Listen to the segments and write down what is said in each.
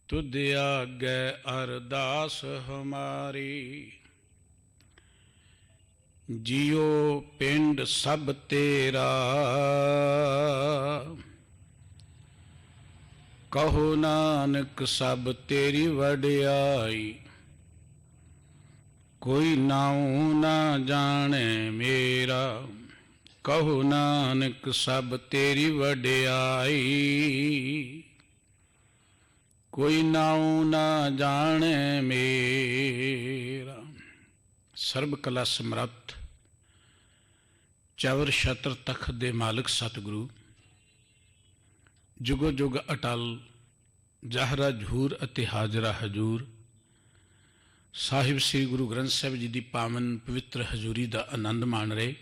तुद आगे अरदास हमारी। जियो पिंड सब तेरा, कहो नानक सब तेरी वडियाई। कोई नाऊ ना जाने मेरा, कहो नानक सब तेरी वडियाई। कोई नाऊ ना जाने मेरा। सर्ब कला समर्थ चवर छत्र तख्त दे मालिक सतगुरु, जुगो जुग अटल जाहरा झूर अते हाजरा हजूर। साहिब श्री गुरु ग्रंथ साहिब जी की पावन पवित्र हजूरी का आनंद मान रहे।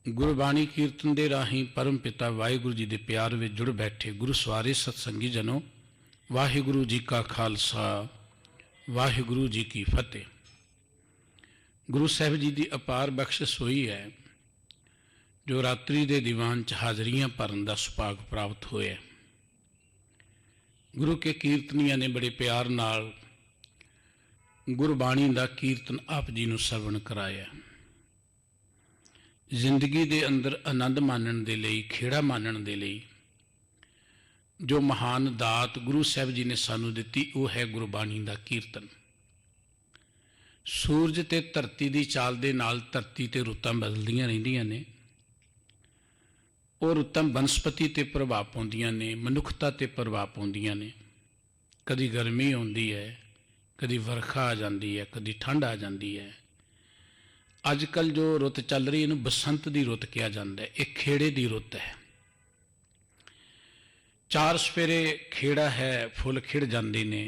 गुरबाणी कीर्तन के राही परम पिता वाहिगुरु जी के प्यार में जुड़ बैठे गुरु सवारे सत्संगी जनों, वाहिगुरु जी का खालसा वाहिगुरु जी की फतेह। गुरु साहिब जी की अपार बख्शिश हुई है जो रात्रि के दीवान च हाजरियां भरन का सुभाग प्राप्त होया। गुरु के कीर्तनिया ने बड़े प्यार नाल गुरबाणी का कीर्तन आप जी नूं सरवण कराया। जिंदगी के अंदर आनंद मानण दे लई, खेड़ा मानण दे लई जो महान दात गुरु साहिब जी ने सानू दिती वो है गुरबाणी का कीर्तन। सूरज ते धरती की चाल दे नाल धरती ते रुत्तां बदलदियां रहिंदियां ने, और रुत्तां बनस्पति ते प्रभाव पाउंदियां ने, मनुखता ते प्रभाव पाउंदियां ने। कदी गर्मी आउंदी है, कदी वरखा आ जाती है, कदी ठंड आ जाती है। अजकल जो रुत चल रही है बसंत की रुत कहा जाता है। एक खेड़े की रुत है। चार सवेरे खेड़ा है, फुल खिड़ जाते ने।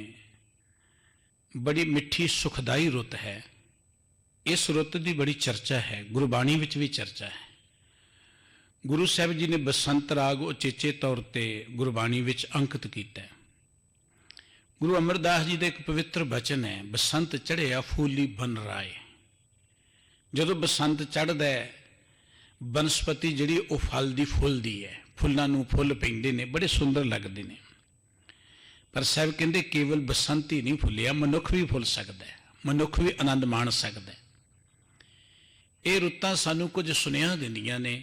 बड़ी मिठी सुखदाई रुत है। इस रुत की बड़ी चर्चा है, गुरबाणी विच भी चर्चा है। गुरु साहिब जी ने बसंत राग उचेचे तौर पर गुरबाणी विच अंकित किया है। गुरु अमरदास जी का एक पवित्र बचन है, बसंत चढ़िया फूली बन राए। जदों बसंत चढ़दा है बनस्पति जिहड़ी वो फलदी फुलदी है, फुल्लां नूं फुल पैंदे ने, बड़े सुंदर लगते हैं। पर साहब कहते केवल बसंत ही नहीं फुलिया, मनुख भी फुल सकता है, मनुख भी आनंद माण सकता है। ये रुत्तां सानूं कुछ सुनेहा दिंदियां ने,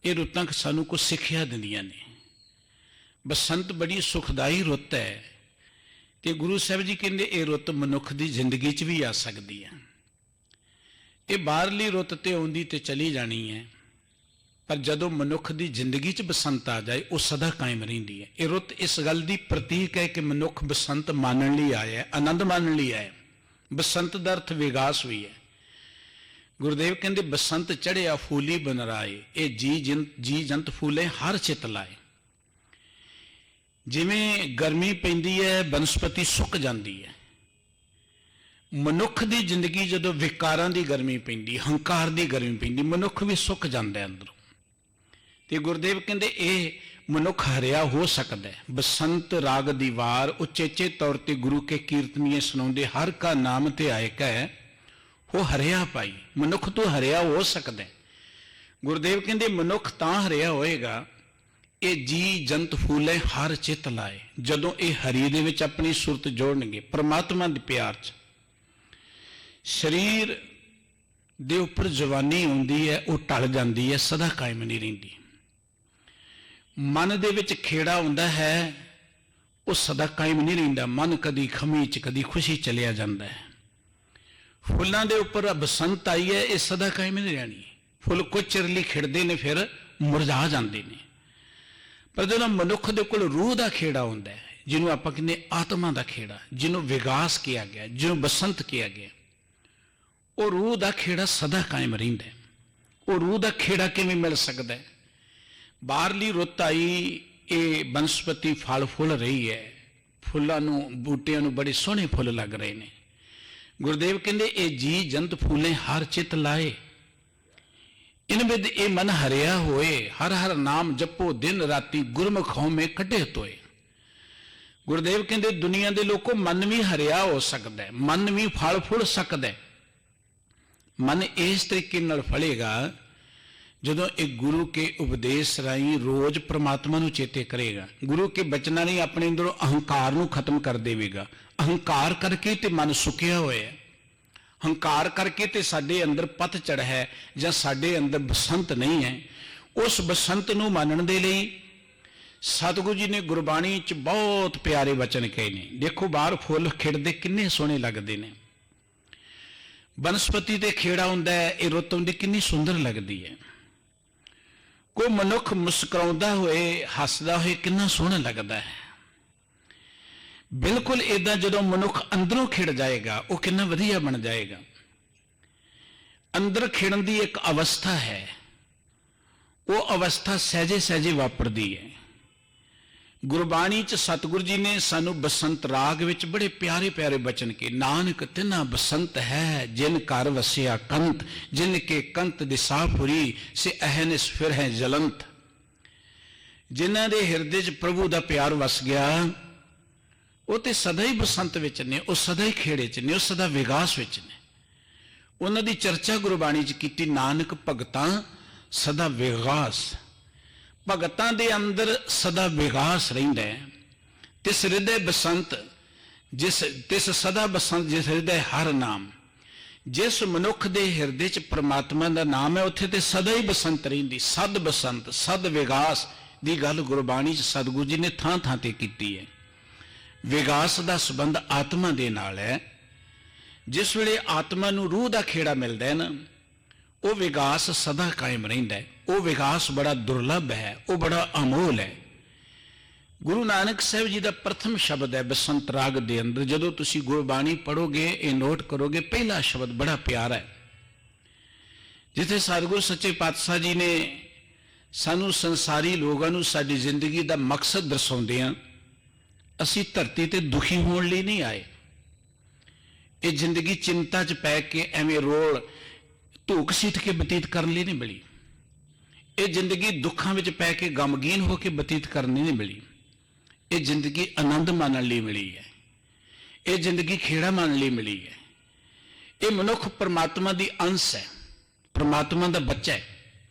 ये रुत्तां सानूं कुछ सिक्ख्या दिंदियां ने। बसंत बड़ी सुखदाई रुत है कि गुरु साहिब जी कहते ये रुत मनुख की जिंदगी च भी आ सकती है। ये बाहरली रुत तो आउंदी ते चली जानी है, पर जदों मनुख की जिंदगी च बसंत आ जाए वो सदा कायम रहिंदी है। ये रुत इस गल की प्रतीक है कि मनुख बसंत मानण लई आया, आनंद मानण लई आया। बसंत का अर्थ विकास भी है। गुरुदेव कहते बसंत चढ़िया फूली बन राए, ये जी जंत फूले हर चित लाए। जिवें गर्मी पैंदी है बनस्पति सुक जाती है, मनुख की जिंदगी जदों विकारां की गर्मी पैंदी, हंकार की गर्मी पैंदी, मनुख भी सुक जाता है अंदरों। तो गुरुदेव कहते ये मनुख हरिया हो सकता है। बसंत राग दी वार उचेचे तौर पर गुरु के कीर्तनीय सुनाते, हर का नाम ते आयका है वो हरिया पाई। मनुख तो हरिया हो सकता है। गुरुदेव कहते मनुख तां हरिया होएगा ये जी जंत फूले हर चित लाए, जदों ये हरि दे विच अपनी सुरत जोड़नगे, परमात्मा दे प्यार च। शरीर दे उपर जवानी आउंदी है वो टल जाती है, सदा कायम नहीं रहिंदी। मन दे विच खेड़ा आउंदा है वो सदा कायम नहीं रहिंदा। मन कदी खमी च कदी खुशी चलिया जाता है। फुल्लां दे उपर बसंत आई है, ये सदा कायम नहीं रहनी। फुल कुछ चिर लई खिड़दे ने फिर मुरझा जाते हैं। पर जो मनुख दे कोल रूह का खेड़ा आउंदा है, जिन्होंने आपां कहने आत्मा का खेड़ा, जिन्होंने विकास किया गया, जिन्होंने बसंत किया गया, वो रूह का खेड़ा सदा कायम रहिंदा है। वो रूह का खेड़ा किवें मिल सकता है? बाहरली रुत आई, ये बनस्पति फल फुल रही है, फुल्लां नूं बूटियां नूं बड़े सोहणे फुल लग रहे हैं। गुरुदेव कहते ये जी जंत फूले हर चित लाए, इन विद ए मन हरिया होए। हर हर नाम जपो दिन राती, गुरमुख में कटे तोए। गुरुदेव कहते दुनिया के लोगों मन भी हरिया हो सकता है, मन भी फल फुल सकता है। मन इस तरीके नाल फलेगा ਜਦੋਂ ਇਹ ਗੁਰੂ ਕੇ ਉਪਦੇਸ਼ ਰਾਹੀਂ ਰੋਜ਼ ਪ੍ਰਮਾਤਮਾ ਨੂੰ ਚੇਤੇ ਕਰੇਗਾ, ਗੁਰੂ ਕੇ ਬਚਨਾਂ ਨੇ ਆਪਣੇ ਅੰਦਰੋਂ ਅਹੰਕਾਰ ਨੂੰ ਖਤਮ ਕਰ ਦੇਵੇਗਾ। ਅਹੰਕਾਰ ਕਰਕੇ ਤੇ ਮਨ ਸੁੱਕਿਆ ਹੋਇਆ ਹੈ, ਹੰਕਾਰ ਕਰਕੇ ਤੇ ਸਾਡੇ ਅੰਦਰ ਪਤਝੜ ਹੈ ਜਾਂ ਸਾਡੇ ਅੰਦਰ ਬਸੰਤ ਨਹੀਂ ਹੈ। ਉਸ ਬਸੰਤ ਨੂੰ ਮੰਨਣ ਦੇ ਲਈ ਸਤਿਗੁਰੂ ਜੀ ਨੇ ਗੁਰਬਾਣੀ 'ਚ ਬਹੁਤ ਪਿਆਰੇ ਵਚਨ ਕਹੇ ਨੇ। ਦੇਖੋ ਬਾਹਰ ਫੁੱਲ ਖਿੜਦੇ ਕਿੰਨੇ ਸੋਹਣੇ ਲੱਗਦੇ ਨੇ, ਬਨਸਪਤੀ ਤੇ ਖੇੜਾ ਹੁੰਦਾ ਹੈ, ਇਹ ਰੁੱਤ ਹੁੰਦੀ ਕਿੰਨੀ ਸੁੰਦਰ ਲੱਗਦੀ ਹੈ। ਕੋਈ ਮਨੁੱਖ ਮੁਸਕਰਾਉਂਦਾ ਹੋਏ ਹੱਸਦਾ ਹੋਏ ਕਿੰਨਾ ਸੋਹਣਾ ਲੱਗਦਾ ਹੈ। ਬਿਲਕੁਲ ਇਦਾਂ ਜਦੋਂ ਮਨੁੱਖ ਅੰਦਰੋਂ ਖਿੜ ਜਾਏਗਾ ਉਹ ਕਿੰਨਾ ਵਧੀਆ ਬਣ ਜਾਏਗਾ। ਅੰਦਰ ਖਿੜਨ ਦੀ ਇੱਕ ਅਵਸਥਾ ਹੈ, ਉਹ ਅਵਸਥਾ ਸਹਿਜੇ ਸਹਿਜੇ ਵਾਪਰਦੀ ਹੈ। ਗੁਰਬਾਣੀ 'ਚ ਸਤਿਗੁਰੂ ਜੀ ਨੇ ਸਾਨੂੰ ਬਸੰਤ ਰਾਗ ਵਿੱਚ ਬੜੇ ਪਿਆਰੇ ਪਿਆਰੇ ਬਚਨ ਕੇ, ਨਾਨਕ ਤਿਨਾ ਬਸੰਤ ਹੈ ਜਿਨ ਘਰ ਵਸਿਆ ਕੰਤ, ਜਿਨ ਕੇ ਕੰਤ ਦਿਸਾਪੁਰੀ ਸੇ ਅਹਨਿਸ ਫਿਰ ਹੈ ਜਲੰਤ। ਜਿਨ੍ਹਾਂ ਦੇ ਹਿਰਦੇ 'ਚ ਪ੍ਰਭੂ ਦਾ ਪਿਆਰ ਵਸ ਗਿਆ ਉਹ ਤੇ ਸਦਾ ਹੀ ਬਸੰਤ ਵਿੱਚ ਨੇ, ਉਹ ਸਦਾ ਹੀ ਖੇੜੇ 'ਚ ਨੇ, ਉਹ ਸਦਾ ਵਿਗਾਸ ਵਿੱਚ ਨੇ। ਉਹਨਾਂ ਦੀ ਚਰਚਾ ਗੁਰਬਾਣੀ 'ਚ ਕੀਤੀ, ਨਾਨਕ ਭਗਤਾਂ ਸਦਾ ਵਿਗਾਸ, ਭਗਤਾਂ ਦੇ ਅੰਦਰ ਸਦਾ ਵਿਗਾਸ ਰਹਿੰਦਾ ਹੈ। ਤਿਸ ਹਿਰਦੇ ਬਸੰਤ ਤਿਸ ਸਦਾ ਬਸੰਤ ਜਿਸ ਹਿਰਦੇ ਹਰ ਨਾਮ। ਜਿਸ ਮਨੁੱਖ ਦੇ ਹਿਰਦੇ 'ਚ ਪ੍ਰਮਾਤਮਾ ਦਾ ਨਾਮ ਹੈ ਉੱਥੇ ਤੇ ਸਦਾ ਹੀ ਬਸੰਤ ਰਹਿੰਦੀ, ਸਦ ਬਸੰਤ ਸਦ ਵਿਗਾਸ ਦੀ ਗੱਲ ਗੁਰਬਾਣੀ 'ਚ ਸਤਿਗੁਰੂ ਜੀ ਨੇ ਥਾਂ ਥਾਂ ਤੇ ਕੀਤੀ ਹੈ। ਵਿਗਾਸ ਦਾ ਸੰਬੰਧ ਆਤਮਾ ਦੇ ਨਾਲ ਹੈ। ਜਿਸ ਵੇਲੇ ਆਤਮਾ ਨੂੰ ਰੂਹ ਦਾ ਖੇੜਾ ਮਿਲਦਾ ਹੈ ਨਾ, ਉਹ ਵਿਗਾਸ ਸਦਾ ਕਾਇਮ ਰਹਿੰਦਾ ਹੈ। ਉਹ ਵਿਗਾਸ ਬੜਾ ਦੁਰਲਭ ਹੈ, ਉਹ ਬੜਾ ਅਮੋਲ ਹੈ। ਗੁਰੂ ਨਾਨਕ ਸਾਹਿਬ ਜੀ ਦਾ ਪ੍ਰਥਮ ਸ਼ਬਦ ਹੈ ਬਸੰਤ ਰਾਗ ਦੇ ਅੰਦਰ। ਜਦੋਂ ਤੁਸੀਂ ਗੁਰਬਾਣੀ ਪੜ੍ਹੋਗੇ ਇਹ ਨੋਟ ਕਰੋਗੇ, ਪਹਿਲਾ ਸ਼ਬਦ ਬੜਾ ਪਿਆਰਾ ਹੈ। ਜਿੱਥੇ ਸਤਿਗੁਰੂ ਸੱਚੇ ਪਾਤਸ਼ਾਹ ਜੀ ਨੇ ਸਾਨੂੰ ਸੰਸਾਰੀ ਲੋਕਾਂ ਨੂੰ ਸਾਡੀ ਜ਼ਿੰਦਗੀ ਦਾ ਮਕਸਦ ਦਰਸਾਉਂਦੇ ਆ, ਅਸੀਂ ਧਰਤੀ ਤੇ ਦੁਖੀ ਹੋਣ ਲਈ ਨਹੀਂ ਆਏ। ਇਹ ਜ਼ਿੰਦਗੀ ਚਿੰਤਾ 'ਚ ਪੈ ਕੇ ਐਵੇਂ ਰੋਲ ਧੂਕ ਸੀਟ ਕੇ ਬਤੀਤ ਕਰਨ ਲਈ ਨਹੀਂ ਮਿਲੀ। ਇਹ ਜ਼ਿੰਦਗੀ ਦੁੱਖਾਂ ਵਿੱਚ ਪੈ ਕੇ ਗਮਗੀਨ ਹੋ ਕੇ ਬਤੀਤ ਕਰਨੀ ਨਹੀਂ ਮਿਲੀ। ਇਹ ਜ਼ਿੰਦਗੀ ਆਨੰਦ ਮਾਣਨ ਲਈ ਮਿਲੀ ਹੈ। ਇਹ ਜ਼ਿੰਦਗੀ ਖੇੜਾ ਮਾਣਨ ਲਈ ਮਿਲੀ ਹੈ। ਇਹ ਮਨੁੱਖ ਪਰਮਾਤਮਾ ਦੀ ਅੰਸ਼ ਹੈ, ਪਰਮਾਤਮਾ ਦਾ ਬੱਚਾ ਹੈ।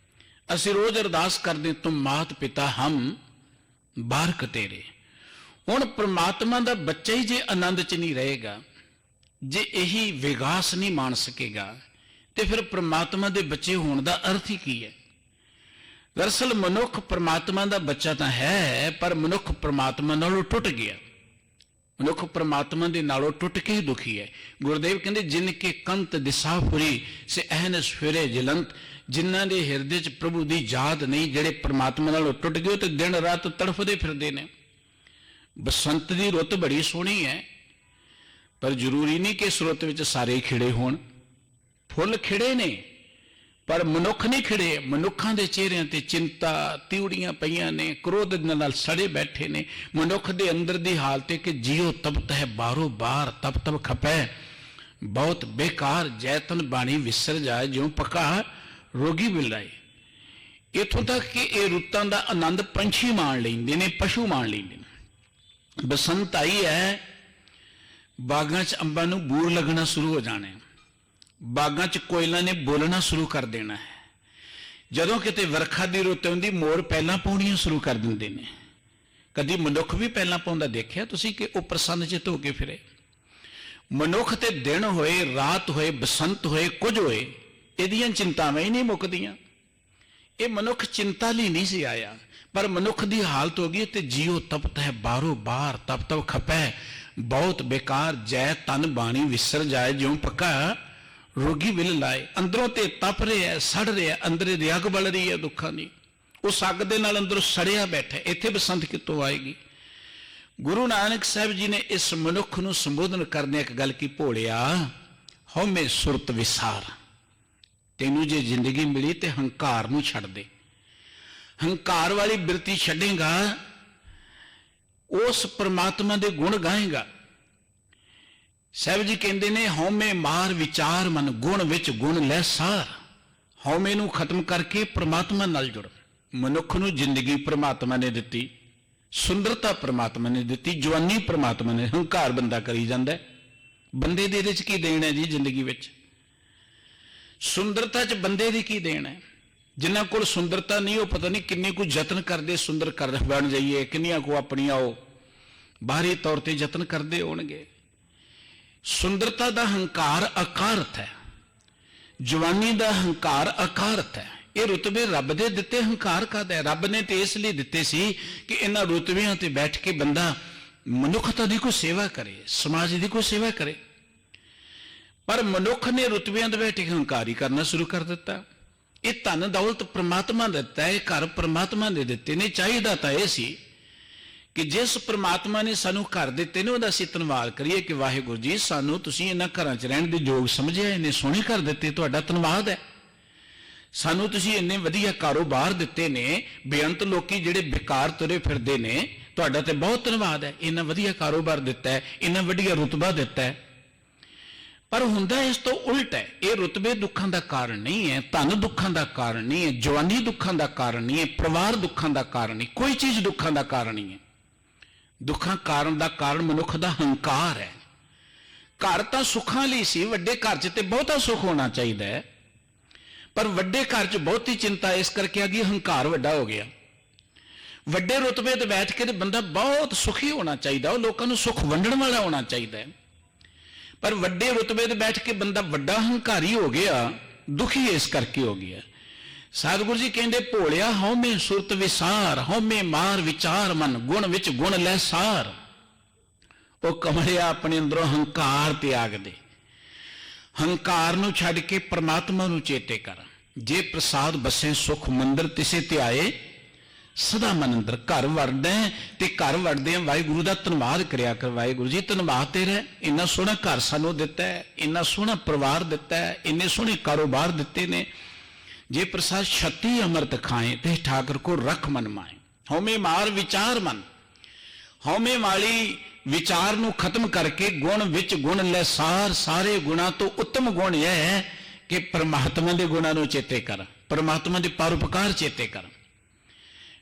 ਅਸੀਂ ਰੋਜ਼ ਅਰਦਾਸ ਕਰਦੇ, ਤੁਮ ਮਾਤ ਪਿਤਾ ਹਮ ਬਾਰਕ ਤੇਰੇ। ਹੁਣ ਪਰਮਾਤਮਾ ਦਾ ਬੱਚਾ ਹੀ ਜੇ ਆਨੰਦ 'ਚ ਨਹੀਂ ਰਹੇਗਾ, ਜੇ ਇਹੀ ਵਿਗਾਸ ਨਹੀਂ ਮਾਣ ਸਕੇਗਾ, ਤੇ ਫਿਰ ਪਰਮਾਤਮਾ ਦੇ ਬੱਚੇ ਹੋਣ ਦਾ ਅਰਥ ਹੀ ਕੀ ਹੈ? ਦਰਅਸਲ ਮਨੁੱਖ ਪਰਮਾਤਮਾ ਦਾ ਬੱਚਾ ਤਾਂ ਹੈ, ਪਰ ਮਨੁੱਖ ਪਰਮਾਤਮਾ ਨਾਲੋਂ ਟੁੱਟ ਗਿਆ। ਮਨੁੱਖ ਪਰਮਾਤਮਾ ਦੇ ਨਾਲੋਂ ਟੁੱਟ ਕੇ ਹੀ ਦੁਖੀ ਹੈ। ਗੁਰਦੇਵ ਕਹਿੰਦੇ, ਜਿਨ ਕੇ ਕੰਤ ਦਿਸਾਪੁਰੀ ਸੇ ਅਹਨਿਸ ਫਿਰੇ ਜਲੰਤ। ਜਿਨ੍ਹਾਂ ਦੇ ਹਿਰਦੇ 'ਚ ਪ੍ਰਭੂ ਦੀ ਯਾਦ ਨਹੀਂ, ਜਿਹੜੇ ਪਰਮਾਤਮਾ ਨਾਲੋਂ ਟੁੱਟ ਗਏ, ਤੇ ਦਿਨ ਰਾਤ ਤੜਫਦੇ ਫਿਰਦੇ ਨੇ। ਬਸੰਤ ਦੀ ਰੁੱਤ ਬੜੀ ਸੋਹਣੀ ਹੈ, ਪਰ ਜ਼ਰੂਰੀ ਨਹੀਂ ਕਿ ਇਸ ਰੁੱਤ ਵਿੱਚ ਸਾਰੇ ਖਿੜੇ ਹੋਣ। ਫੁੱਲ ਖਿੜੇ ਨੇ ਪਰ ਮਨੁੱਖ ਨਹੀਂ ਖਿੜੇ। ਮਨੁੱਖਾਂ ਦੇ ਚਿਹਰਿਆਂ ਤੇ ਚਿੰਤਾ ਤਿਉੜੀਆਂ ਪਈਆਂ ਨੇ, ਕ੍ਰੋਧ ਨਾਲ ਸੜੇ ਬੈਠੇ ਨੇ। ਮਨੁੱਖ ਦੇ ਅੰਦਰ ਦੀ ਹਾਲਤ ਹੈ ਕਿ ਜੀਓ ਤਪਤ ਹੈ ਬਾਰੋ ਬਾਰ, ਤਪ ਤਪ ਖਪੈ ਬਹੁਤ ਬੇਕਾਰ, ਜੈਤਨ ਬਾਣੀ ਵਿਸਰ ਜਾਏ ਜਿਉ ਪੱਕਾ ਰੋਗੀ ਬਿਲਾਏ। ਇੱਥੋਂ ਤੱਕ ਕਿ ਇਹ ਰੁੱਤਾਂ ਦਾ ਆਨੰਦ ਪੰਛੀ ਮਾਣ ਲੈਂਦੇ ਨੇ, ਪਸ਼ੂ ਮਾਣ ਲੈਂਦੇ ਨੇ। ਬਸੰਤ ਆਈ ਹੈ, ਬਾਗਾਂ 'ਚ ਅੰਬਾਂ ਨੂੰ ਬੂਰ ਲੱਗਣਾ ਸ਼ੁਰੂ ਹੋ ਜਾਣੇ, ਬਾਗਾਂ 'ਚ ਕੋਇਲਾਂ ਨੇ ਬੋਲਣਾ ਸ਼ੁਰੂ ਕਰ ਦੇਣਾ ਹੈ। ਜਦੋਂ ਕਿਤੇ ਵਰਖਾ ਦੀ ਰੁੱਤ ਆਉਂਦੀ, ਮੋਰ ਪਹਿਲਾਂ ਪਾਉਣੀਆਂ ਸ਼ੁਰੂ ਕਰ ਦਿੰਦੇ ਨੇ। ਕਦੀ ਮਨੁੱਖ ਵੀ ਪਹਿਲਾਂ ਪਾਉਂਦਾ ਦੇਖਿਆ ਤੁਸੀਂ ਕਿ ਉਹ ਪ੍ਰਸੰਨ ਚਿੱਤ ਹੋ ਕੇ ਫਿਰੇ? ਮਨੁੱਖ ਤੇ ਦਿਨ ਹੋਏ, ਰਾਤ ਹੋਏ, ਬਸੰਤ ਹੋਏ, ਕੁਝ ਹੋਏ, ਇਹਦੀਆਂ ਚਿੰਤਾਵਾਂ ਹੀ ਨਹੀਂ ਮੁੱਕਦੀਆਂ। ਇਹ ਮਨੁੱਖ ਚਿੰਤਾ ਲਈ ਨਹੀਂ ਸੀ ਆਇਆ, ਪਰ ਮਨੁੱਖ ਦੀ ਹਾਲਤ ਹੋ ਗਈ ਤੇ ਜੀਓ ਤਪਤ ਹੈ ਬਾਰੋ ਬਾਰ, ਤਪ ਤਪ ਖਪੈ ਬਹੁਤ ਬੇਕਾਰ, ਜੈ ਤਨ ਬਾਣੀ ਵਿਸਰ ਜਾਏ ਜਿਉਂ ਪੱਕਾ ਰੋਗੀ ਵਿਲ ਲਾਏ। ਅੰਦਰੋਂ ਤੇ ਤਪ ਰਿਹਾ, ਸੜ ਰਿਹਾ, ਅੰਦਰੇ ਦੀ ਅੱਗ ਬਲ ਰਹੀ ਹੈ ਦੁੱਖਾਂ ਦੀ। ਉਸ ਅੱਗ ਦੇ ਨਾਲ ਅੰਦਰੋਂ ਸੜਿਆ ਬੈਠਾ। ਇੱਥੇ ਬਸੰਤ ਕਿੱਥੋਂ ਆਏਗੀ? ਗੁਰੂ ਨਾਨਕ ਸਾਹਿਬ ਜੀ ਨੇ ਇਸ ਮਨੁੱਖ ਨੂੰ ਸੰਬੋਧਨ ਕਰਦਿਆਂ ਇੱਕ ਗੱਲ ਕੀ, ਭੋਲਿਆ ਹਉਮੈ ਸੁਰਤ ਵਿਸਾਰ। ਤੈਨੂੰ ਜੇ ਜ਼ਿੰਦਗੀ ਮਿਲੀ ਤੇ ਹੰਕਾਰ ਨੂੰ ਛੱਡ ਦੇ। ਹੰਕਾਰ ਵਾਲੀ ਬਿਰਤੀ ਛੱਡੇਗਾ, ਉਸ ਪਰਮਾਤਮਾ ਦੇ ਗੁਣ ਗਾਏਗਾ। ਸਾਹਿਬ ਜੀ ਕਹਿੰਦੇ ਨੇ, ਹਉਮੈ ਮਾਰ ਵਿਚਾਰ ਮਨ, ਗੁਣ ਵਿੱਚ ਗੁਣ ਲੈ ਸਾਰ। ਹਉਮੈ ਨੂੰ ਖਤਮ ਕਰਕੇ ਪ੍ਰਮਾਤਮਾ ਨਾਲ ਜੁੜ। ਮਨੁੱਖ ਨੂੰ ਜ਼ਿੰਦਗੀ ਪ੍ਰਮਾਤਮਾ ਨੇ ਦਿੱਤੀ, ਸੁੰਦਰਤਾ ਪ੍ਰਮਾਤਮਾ ਨੇ ਦਿੱਤੀ, ਜਵਾਨੀ ਪ੍ਰਮਾਤਮਾ ਨੇ। ਹੰਕਾਰ ਬੰਦਾ ਕਰੀ ਜਾਂਦਾ। ਬੰਦੇ ਦੇ ਇਹਦੇ 'ਚ ਕੀ ਦੇਣ ਹੈ ਜੀ? ਜ਼ਿੰਦਗੀ ਵਿੱਚ ਸੁੰਦਰਤਾ 'ਚ ਬੰਦੇ ਦੀ ਕੀ ਦੇਣ ਹੈ? जिन्हां कोल सुंदरता नहीं, वो पता नहीं किन्ने को यतन करते सुंदर कर बन जाइए, किन्नियां को अपनियां बाहरी तौर पर यतन करते होणगे। सुंदरता का हंकार अकारत है, जवानी का हंकार अकारत है। ये रुतबे रब दे दिते, हंकार काहदा है? रब ने तो इसलिए दिते सी कि इन्हां रुतबियां ते बैठ के बंदा मनुखता की कोई सेवा करे, समाज की कोई सेवा करे। पर मनुख ने रुतबियां ते बैठ के हंकार ही करना शुरू कर दिता। ये धन दौलत परमात्मा दिता है, घर परमात्मा ने दिते ने। चाहिदा तां इह सी कि जिस परमात्मा ने सानू घर दिते ने, उहदा असीं धन्नवाद करिए कि वाहिगुरू जी सानू तुसीं इन्हां घरां च रहण दे योग समझिआ, इन्ने सोहणे घर दिते, तुहाडा धन्नवाद है। सानू तुसीं इन्ने वधिया कारोबार दिते ने, बेअंत लोकी जिहड़े बेकार तुरे फिरदे ने, तुहाडा ते बहुत धन्नवाद है, इन्ना वधिया कारोबार दिता है, इन्ना वधिया रुतबा दिता है। पर हुंदा इस तो उल्ट है। ये रुतबे दुखां दा कारण नहीं है, धन दुखां दा कारण नहीं है, जवानी दुखां दा कारण नहीं है, परिवार दुखां दा कारण नहीं, कोई चीज दुखां दा कारण नहीं है। दुखां कारण दा कारण मनुख दा हंकार है। घर तां सुखां लई सी, वड्डे घर च ते बहुता सुख होना चाहिदा है, पर वड्डे घर च बहुती चिंता इस करके आ गई, हंकार वड्डा हो गया। वड्डे रुतबे ते बैठ के ते बंदा बहुत सुखी होना चाहिदा, लोकां नूं सुख वंडण वाला होना चाहिदा है। पर वड्डे रुतबे ते बैठ के बंदा वड्डा हंकारी हो गया, दुखी इस करके हो गया। सतगुरु जी कहते भोलिया हौमे सुरत विसार, हौमे मार विचार मन, गुण विच गुण लै सार। वो कमलिया अपने अंदरों हंकार त्याग दे, हंकार नूं छड्ड के परमात्मा नूं चेते कर। जे प्रसाद बसे सुख मंदिर तिसे ते आए सदा मन अंदर। घर वड़दा ते घर वड़दे वाहिगुरू दा धन्नवाद करिया कर। वाहिगुरू जी धन्नवाद तेरा, इन्ना सोहना घर सानू दिता है, इन्ना सोहना परिवार दिता है, इन्ने सोहने कारोबार दिते ने। जे प्रसाद छत्ती अमृत खाए ते ठाकर को रख मन माए। हौमे मार विचार मन, हौमे वाली विचार नूं खत्म करके गुण विच गुण लै सार। सारे गुणा तो उत्तम गुण यह है कि परमात्मा के गुणा नूं चेते कर, परमात्मा के परोपकार चेते कर।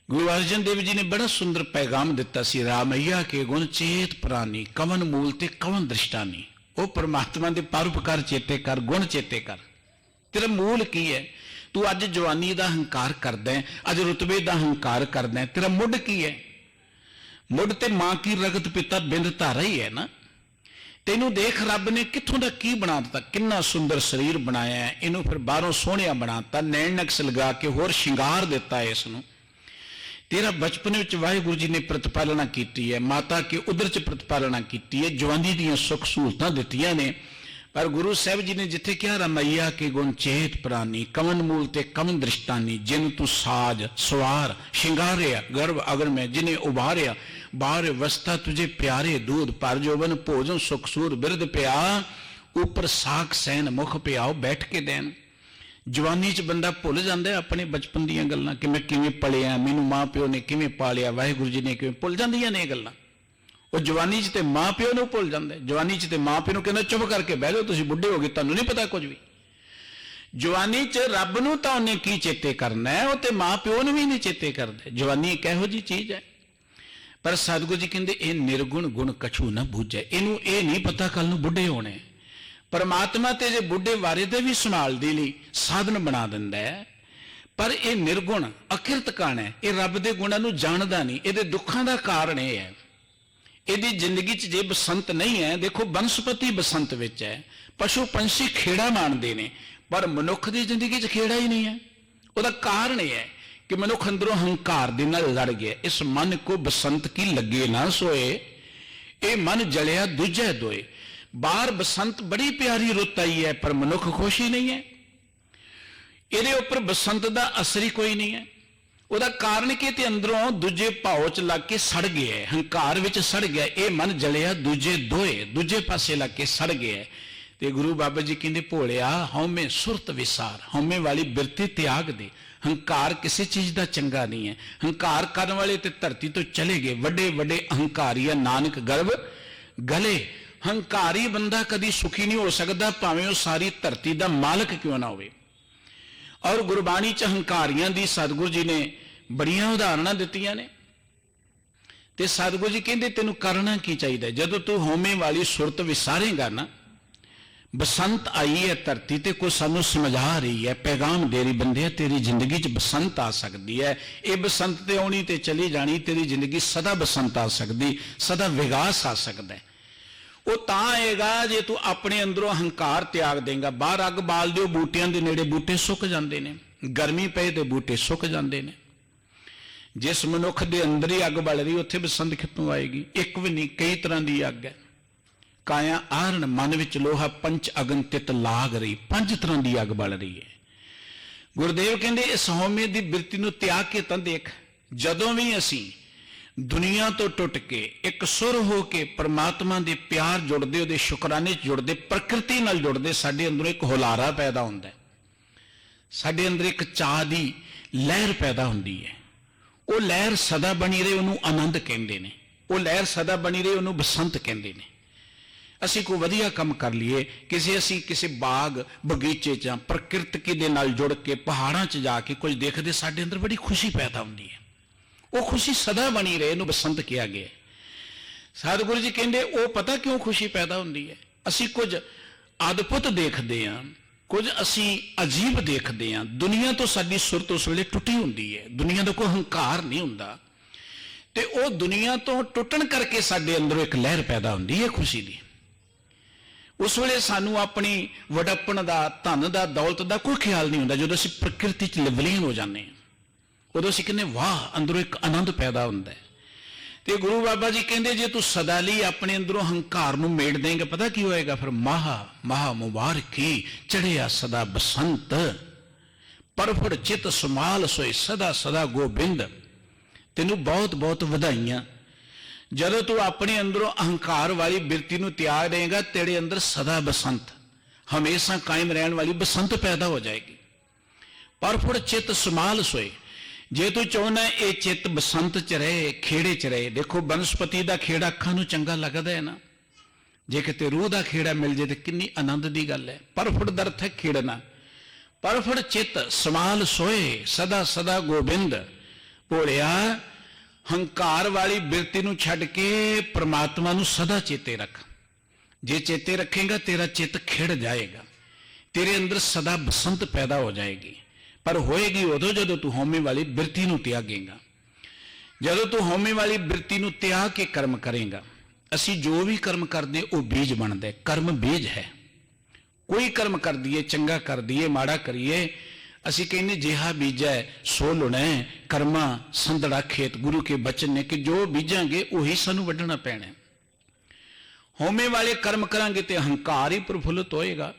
गुरु अर्जन देव जी ने बड़ा सुंदर पैगाम दिता सी, रामैया के गुण चेत प्राणी, कवन मूल ते कवन दृष्टानी। वो परमात्मा के परोपकार चेते कर, गुण चेते कर। तेरा मूल की है? तू अज जवानी का हंकार करदा है, अज रुतबे का हंकार करदा है, तेरा मुढ़ की है? मुढ़ ते मां की रगत पिता बिंद धारा ही है ना। तेनू देख रब ने कित्थों दा की बना दिता, किन्ना सुंदर शरीर बनाया है, इनू फिर बाहरों सोहणिया बनाता, नैन नक्स लगा के होर शिंगार दिता है इसनू। तेरा बचपन विच वाहिगुरू जी ने प्रतिपालना की है, माता के उदर च प्रतिपालना की है, जवानी दीयां सुख सहूलतां दित्तियां ने। पर गुरु साहब जी ने जिथे कहा रमैया के गुण चेत प्राणी, कवन मूल ते कवन दृष्टानी, जिन तू साज सवार शिंगारिया गर्भ अगर में, जिन्हें उभारिया बाहर वस्ता तुझे प्यारे, दूध पर जोबन भोजन सुख सूर बिरद पिया, ऊपर साख सैन मुख पियाओ बैठ के देन। जवानी च बंदा भुल जाता है अपने बचपन दीयां गल्लां कि मैं किवें पलिया, मैनू माँ प्यो ने किवें पालिया, वाहिगुरू जी ने किवें, भुल जांदियां ने गल्लां। वो जवानी च ते माँ प्यो नूं भुल जांदे, जवानी च ते माँ प्यो नूं कहंदा चुप करके बह जाओ, तुसीं बुढ़े हो गए, तुहानूं नहीं पता कुछ भी। जवानी च रब नूं तां उहने की चेते करना है, वो ते माँ प्यो नूं भी नहीं चेते करदे। जवानी एक इहो जी चीज़ है। पर सतगुरू जी कहंदे इह निर्गुण गुण कछू न बूझे, इहनूं इह नहीं पता कल नूं बुढ़े होणे। परमात्मा ते जे बुढ़े वारे दे भी संभाल दे लई साधन बना दिंदा है, पर यह निर्गुण अकिरत कण है, यह रब दे गुणां नूं जाणदा नहीं। इहदे दुखां दा कारण यह है, इहदी जिंदगी च जे बसंत नहीं है, देखो बनस्पति बसंत विच है, पशु पंछी खेड़ा माणदे ने, पर मनुख दी जिंदगी च खेड़ा ही नहीं है। उहदा कारण यह है कि मनुख अंदरों हंकार दे नाल लड़ गया। इस मन को बसंत की लगे ना सोए, ये मन जलिया दूजे दोए। बाहर बसंत बड़ी प्यारी रुत आई है, पर मनुख खुश ही नहीं है। ਇਹਦੇ ਉੱਪਰ बसंत का असर ही कोई नहीं है। ਉਹਦਾ कारण कि ते अंदरों दूजे भाव च लग के सड़ गया है, हंकार विच सड़ गया, ये मन जलिया दूजे दोए, दूजे पासे लग के सड़ गया है। ते गुरु बाबा जी कहते भोलिया हौमे सुरत विसार, हौमे वाली बिरती त्याग दे। हंकार किसी चीज का चंगा नहीं है। हंकार करने वाले ते धरती तो चले गए, वड्डे वड्डे अहंकारी नानक गर्भ गले। हंकारी बंदा कदी सुखी नहीं हो सकता, भावें वो सारी धरती का मालक क्यों ना होवे। और गुरबाणी च हंकारियां दी सतगुरु जी ने बड़ियां उदाहरण दित्तियां ने। ते सतगुरु जी कहते तेनू करना की चाहिए, जदों तू हौमे वाली सुरत विसारेगा ना, बसंत आई है धरती ते, कोई सानू समझा रही है, पैगाम दे रही, बंदे तेरी जिंदगी च बसंत आ सकती है। ये बसंत ते आनी ते चली जानी, तेरी जिंदगी सदा बसंत आ सकती, सदा विकास आ सकता है। वो तां आएगा जे तू अपने अंदरों हंकार त्याग देगा। बाहर अग बाल दिओ, बूटियां दे नेड़े बूटे सुक जाते हैं, गर्मी पे तो बूटे सुक जाते हैं। जिस मनुख के अंदर ही अग बल रही, उत्थे बसंत कितों आएगी? एक भी नहीं, कई तरह की अग है। काया आहरण मन विच लोहा, पंच अगन तित लाग रही, 5 तरह की अग बल रही है। गुरुदेव कहते इस हौमे की बिरती नूं त्याग के तां देख, जदों भी असी दुनिया तो टुट के एक सुर हो के परमात्मा के प्यार जुड़ते, उहदे शुकराने जुड़ते, प्रकृति नाल जुड़ते, साडे अंदरों एक हुलारा पैदा हुंदा है, साडे अंदर एक चाह की लहर पैदा हुंदी है। वो लहर सदा बनी रहे, उन्होंने आनंद कहते हैं। वो लहर सदा बनी रहे, उन्होंने बसंत कहते हैं। असी कोई वधिया काम कर लीए, किसी बाग बगीचे च प्रकृति दे नाल जुड़ के पहाड़ां च जाके कुछ देखते, साडे अंदर बड़ी खुशी पैदा हुंदी है। वो खुशी सदा बनी रहे, इन्हूं बसंत किया गया। सतगुरु जी कहते वो पता क्यों खुशी पैदा हुंदी है? असी कुछ अद्भुत देखते हैं, कुछ असी अजीब देखते हैं। दुनिया तो साडी सुरत उस वेले टुटी हुंदी है, दुनिया का कोई हंकार नहीं हुंदा, ते वो दुनिया तो टुटन करके साडे अंदरों एक लहर पैदा हुंदी है खुशी की। उस वेले सानू अपनी वडप्पण दा, धन दा, दौलत दा कोई ख्याल नहीं हुंदा। जदों असीं प्रकृति च लवलीन हो जाने, उदों असीं कहने वाह, अंदरों एक आनंद पैदा हुंदा है। ते गुरु बाबा जी कहते जे तू सदा लई अपने अंदरों हंकार नूं मेड़ देंगे, पता की होएगा फिर? महा महा मुबारकी चढ़िया सदा बसंत, परफड़ चित सुमाल सोए सदा सदा गोबिंद। तेनू बहुत बहुत वधाइयां। जदों तू अपने अंदरों अहंकार वाली बिरती नूं त्याग देगा, तेरे अंदर सदा बसंत, हमेशा कायम रहने वाली बसंत पैदा हो जाएगी। परफुड़ चित सुमाल सोए, जे तू चाहना ये चित बसंत च रहे, खेड़े च रहे। देखो बनस्पति का खेड़ा अखां नूं चंगा लगदा है ना, जे किते रूह का खेड़ा मिल जाए तो कितनी आनंद की गल है। परफुड़ दा अर्थ है खेड़ना। परफुड़ चित समाल सोए सदा सदा गोबिंद। भोलिया हंकार वाली बिरती नूं छड्ड के परमात्मा नूं सदा चेते रख। जे चेते रखेगा तेरा चित खिड़ जाएगा, तेरे अंदर सदा बसंत पैदा हो जाएगी। पर होएगी उदों जदों तू हौमे वाली बिरती नूं त्यागेगा, जदों तू हौमे वाली बिरती नूं त्याग के कर्म करेगा। असी जो भी कर्म करते वो बीज बनता है, कर्म बीज है। कोई कर्म कर दिए, चंगा कर दिए, माड़ा करिए, असी कहने जिहा बीजा है सो लुना है। कर्मा संदड़ा खेत, गुरु के बचन ने कि जो बीजांगे उही सानू वड्ढना पैना है। हौमे वाले कर्म करांगे तो हंकार ही प्रफुल्लित होएगा।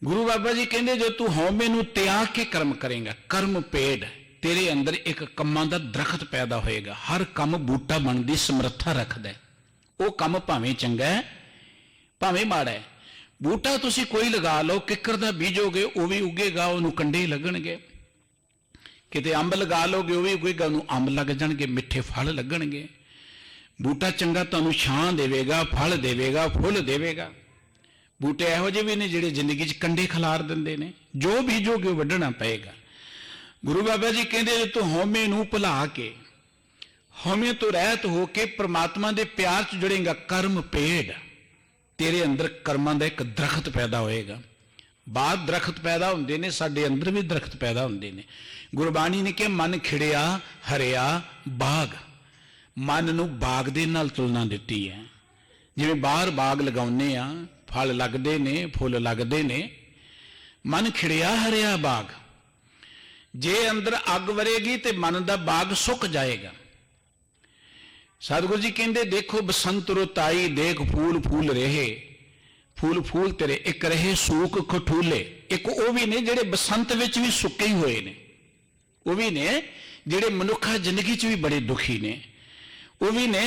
गुरु बाबा जी कहते जो तू हौमे नूं त्याग के कर्म करेगा, कर्म पेड़, तेरे अंदर एक कम्मां दा दरखत पैदा होएगा। हर कम बूटा बनने की समर्था रखता है। वो कम भावें चंगा है भावें माड़ा है। बूटा तुसी कोई लगा लो, किकर दा बीजोगे वो भी उगेगा, उन्होंने कंडे लगणगे। किते अंब लगा लोगे वो भी उगेगा, उन्होंने अंब लग जाणगे, मिठे फल लगणगे। बूटा चंगा तुहानूं छां देवेगा, फल देवेगा, फुल देवेगा। बूटे इहो ਜਿਹੇ भी ने जिहड़े जिंदगी च कंडे खिलार दिंदे ने, जो बीजोगे वड्ढना पएगा। गुरु बाबा जी कहते जो तू हौमे नूं भुला के, हौमे तो रहत हो के परमात्मा दे प्यार च जुड़ेगा, कर्म पेड़, तेरे अंदर कर्मां दा एक दरखत पैदा होएगा। बाहर दरखत पैदा हुंदे ने, साडे अंदर भी दरखत पैदा हुंदे ने। गुरबाणी ने कहा मन खिड़िया हरिया बाग, मन नूं बाग दे नाल तुलना दित्ती है। जिवें बाहर बाग लगाउने आ, फल लगते ने, फुल लगते ने। मन खिड़िया हरिया बाग, जे अंदर अग वरेगी तो मन का बाग सुक जाएगा। सतगुरु जी कहते देखो बसंत रुत आई, देख फूल फूल रहे, फूल फूल तेरे, एक रहे सूक खठूले। एक वो भी ने जेड़े बसंत विच भी सुके ही हुए ने, वो भी ने जेड़े मनुखा जिंदगी च भी बड़े दुखी ने, वो भी ने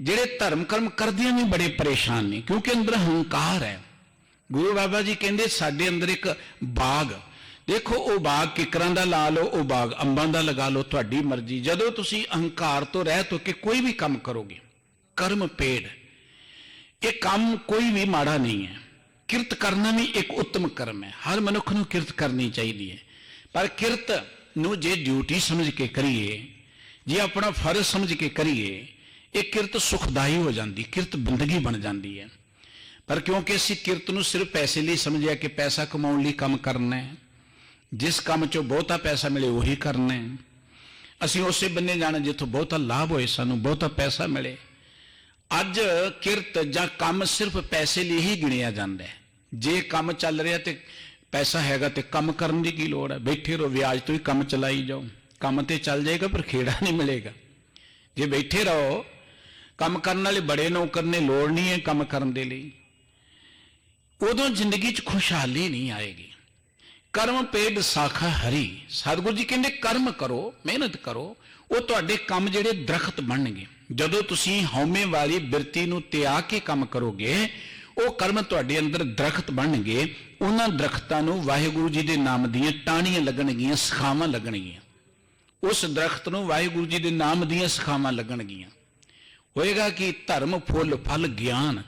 जेड़े धर्म कर्म करदियां भी बड़े परेशान ने, क्योंकि अंदर हंकार है। गुरु बाबा जी कहते साडे अंदर एक बाग, देखो वो बाग किकरां दा ला लो, वो बाग अंबां दा लगा लो, तुहाडी मर्जी। जदों तुसी अहंकार तो रहत हो के कोई भी काम करोगे, कर्म पेड़, ये काम कोई भी माड़ा नहीं है। किरत करना भी एक उत्तम कर्म है, हर मनुख नूं किरत करनी चाहिए है। पर किरत नूं जे ड्यूटी समझ के करिए, जे अपना फर्ज समझ के करिए, एक किरत सुखदाई हो जाती, किरत बंदगी बन जाती है। ਪਰ ਕਿਉਂਕਿ ਅਸੀਂ ਕਿਰਤ ਨੂੰ ਸਿਰਫ ਪੈਸੇ ਲਈ ਸਮਝਿਆ ਕਿ ਪੈਸਾ ਕਮਾਉਣ ਲਈ ਕੰਮ ਕਰਨਾ ਹੈ, ਜਿਸ ਕੰਮ 'ਚੋਂ ਬਹੁਤਾ ਪੈਸਾ ਮਿਲੇ ਉਹੀ ਕਰਨਾ ਹੈ, ਅਸੀਂ ਉਸੇ ਬੰਨੇ ਜਾਣਾ ਜਿੱਥੋਂ ਬਹੁਤਾ ਲਾਭ ਹੋਏ, ਸਾਨੂੰ ਬਹੁਤਾ ਪੈਸਾ ਮਿਲੇ। ਅੱਜ ਕਿਰਤ ਜਾਂ ਕੰਮ ਸਿਰਫ ਪੈਸੇ ਲਈ ਹੀ ਗਿਣਿਆ ਜਾਂਦਾ ਹੈ। ਜੇ ਕੰਮ ਚੱਲ ਰਿਹਾ ਤੇ ਪੈਸਾ ਹੈਗਾ ਤੇ ਕੰਮ ਕਰਨ ਦੀ ਕੀ ਲੋੜ ਹੈ? ਬੈਠੇ ਰਹੋ, ਵਿਆਜ ਤੋਂ ਹੀ ਕੰਮ ਚਲਾਈ ਜਾਓ, ਕੰਮ ਤੇ ਚੱਲ ਜਾਏਗਾ ਪਰ ਖੇੜਾ ਨਹੀਂ ਮਿਲੇਗਾ। ਜੇ ਬੈਠੇ ਰਹੋ, ਕੰਮ ਕਰਨ ਵਾਲੇ ਬੜੇ ਨੌਕਰ ਨੇ, ਲੋੜ ਨਹੀਂ ਹੈ ਕੰਮ ਕਰਨ ਦੇ ਲਈ, ਉਦੋਂ ਜ਼ਿੰਦਗੀ 'ਚ ਖੁਸ਼ਹਾਲੀ ਨਹੀਂ ਆਏਗੀ। ਕਰਮ ਪੇਡ ਸਾਖਾ ਹਰੀ, ਸਤਿਗੁਰੂ ਜੀ ਕਹਿੰਦੇ ਕਰਮ ਕਰੋ, ਮਿਹਨਤ ਕਰੋ, ਉਹ ਤੁਹਾਡੇ ਕੰਮ ਜਿਹੜੇ ਦਰਖਤ ਬਣਨਗੇ। ਜਦੋਂ ਤੁਸੀਂ ਹਉਮੈ ਵਾਲੀ ਬਿਰਤੀ ਨੂੰ ਤਿਆਗ ਕੇ ਕੰਮ ਕਰੋਗੇ, ਉਹ ਕਰਮ ਤੁਹਾਡੇ ਅੰਦਰ ਦਰਖਤ ਬਣਨਗੇ। ਉਹਨਾਂ ਦਰਖਤਾਂ ਨੂੰ ਵਾਹਿਗੁਰੂ ਜੀ ਦੇ ਨਾਮ ਦੀਆਂ ਟਾਹਣੀਆਂ ਲੱਗਣਗੀਆਂ, ਸਿਖਾਵਾਂ ਲੱਗਣਗੀਆਂ। ਉਸ ਦਰਖਤ ਨੂੰ ਵਾਹਿਗੁਰੂ ਜੀ ਦੇ ਨਾਮ ਦੀਆਂ ਸਿਖਾਵਾਂ ਲੱਗਣਗੀਆਂ। ਹੋਏਗਾ ਕਿ ਧਰਮ ਫੁੱਲ ਫਲ ਗਿਆਨ,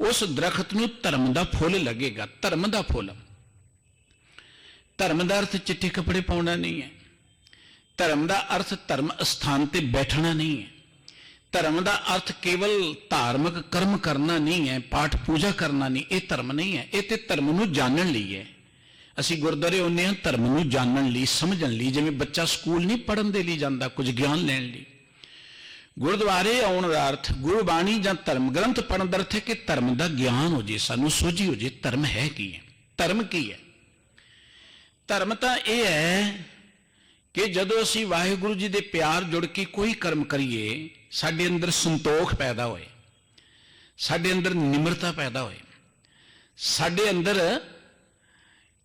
ਉਸ ਦਰਖਤ ਨੂੰ ਧਰਮ ਦਾ ਫੁੱਲ ਲੱਗੇਗਾ। ਧਰਮ ਦਾ ਫੁੱਲ, ਧਰਮ ਦਾ ਅਰਥ ਚਿੱਟੇ ਕੱਪੜੇ ਪਾਉਣਾ ਨਹੀਂ ਹੈ। ਧਰਮ ਦਾ ਅਰਥ ਧਰਮ ਅਸਥਾਨ ਤੇ ਬੈਠਣਾ ਨਹੀਂ ਹੈ। ਧਰਮ ਦਾ ਅਰਥ ਕੇਵਲ ਧਾਰਮਿਕ ਕਰਮ ਕਰਨਾ ਨਹੀਂ ਹੈ, ਪਾਠ ਪੂਜਾ ਕਰਨਾ ਨਹੀਂ। ਇਹ ਧਰਮ ਨਹੀਂ ਹੈ, ਇਹ ਤੇ ਧਰਮ ਨੂੰ ਜਾਣਨ ਲਈ ਹੈ। ਅਸੀਂ ਗੁਰਦੁਆਰੇ ਆਉਂਦੇ ਹਾਂ ਧਰਮ ਨੂੰ ਜਾਣਨ ਲਈ, ਸਮਝਣ ਲਈ। ਜਿਵੇਂ ਬੱਚਾ ਸਕੂਲ ਨਹੀਂ ਪੜ੍ਹਨ ਦੇ ਲਈ ਜਾਂਦਾ, ਕੁਝ ਗਿਆਨ ਲੈਣ ਲਈ। ਗੁਰਦੁਆਰੇ ਆਉਣ ਦਾ ਅਰਥ, ਗੁਰਬਾਣੀ ਜਾਂ ਧਰਮ ਗ੍ਰੰਥ ਪੜ੍ਹਨ ਦਾ ਅਰਥ ਹੈ ਕਿ ਧਰਮ ਦਾ ਗਿਆਨ ਹੋ ਜੇ, ਸਾਨੂੰ ਸੋਝੀ ਹੋ ਜੇ ਧਰਮ ਹੈ ਕੀ ਹੈ, ਧਰਮ ਕੀ ਹੈ। ਧਰਮ ਤਾਂ ਇਹ ਹੈ ਕਿ ਜਦੋਂ ਅਸੀਂ ਵਾਹਿਗੁਰੂ ਜੀ ਦੇ ਪਿਆਰ ਜੁੜ ਕੇ ਕੋਈ ਕਰਮ ਕਰੀਏ, ਸਾਡੇ ਅੰਦਰ ਸੰਤੋਖ ਪੈਦਾ ਹੋਏ, ਸਾਡੇ ਅੰਦਰ ਨਿਮਰਤਾ ਪੈਦਾ ਹੋਏ, ਸਾਡੇ ਅੰਦਰ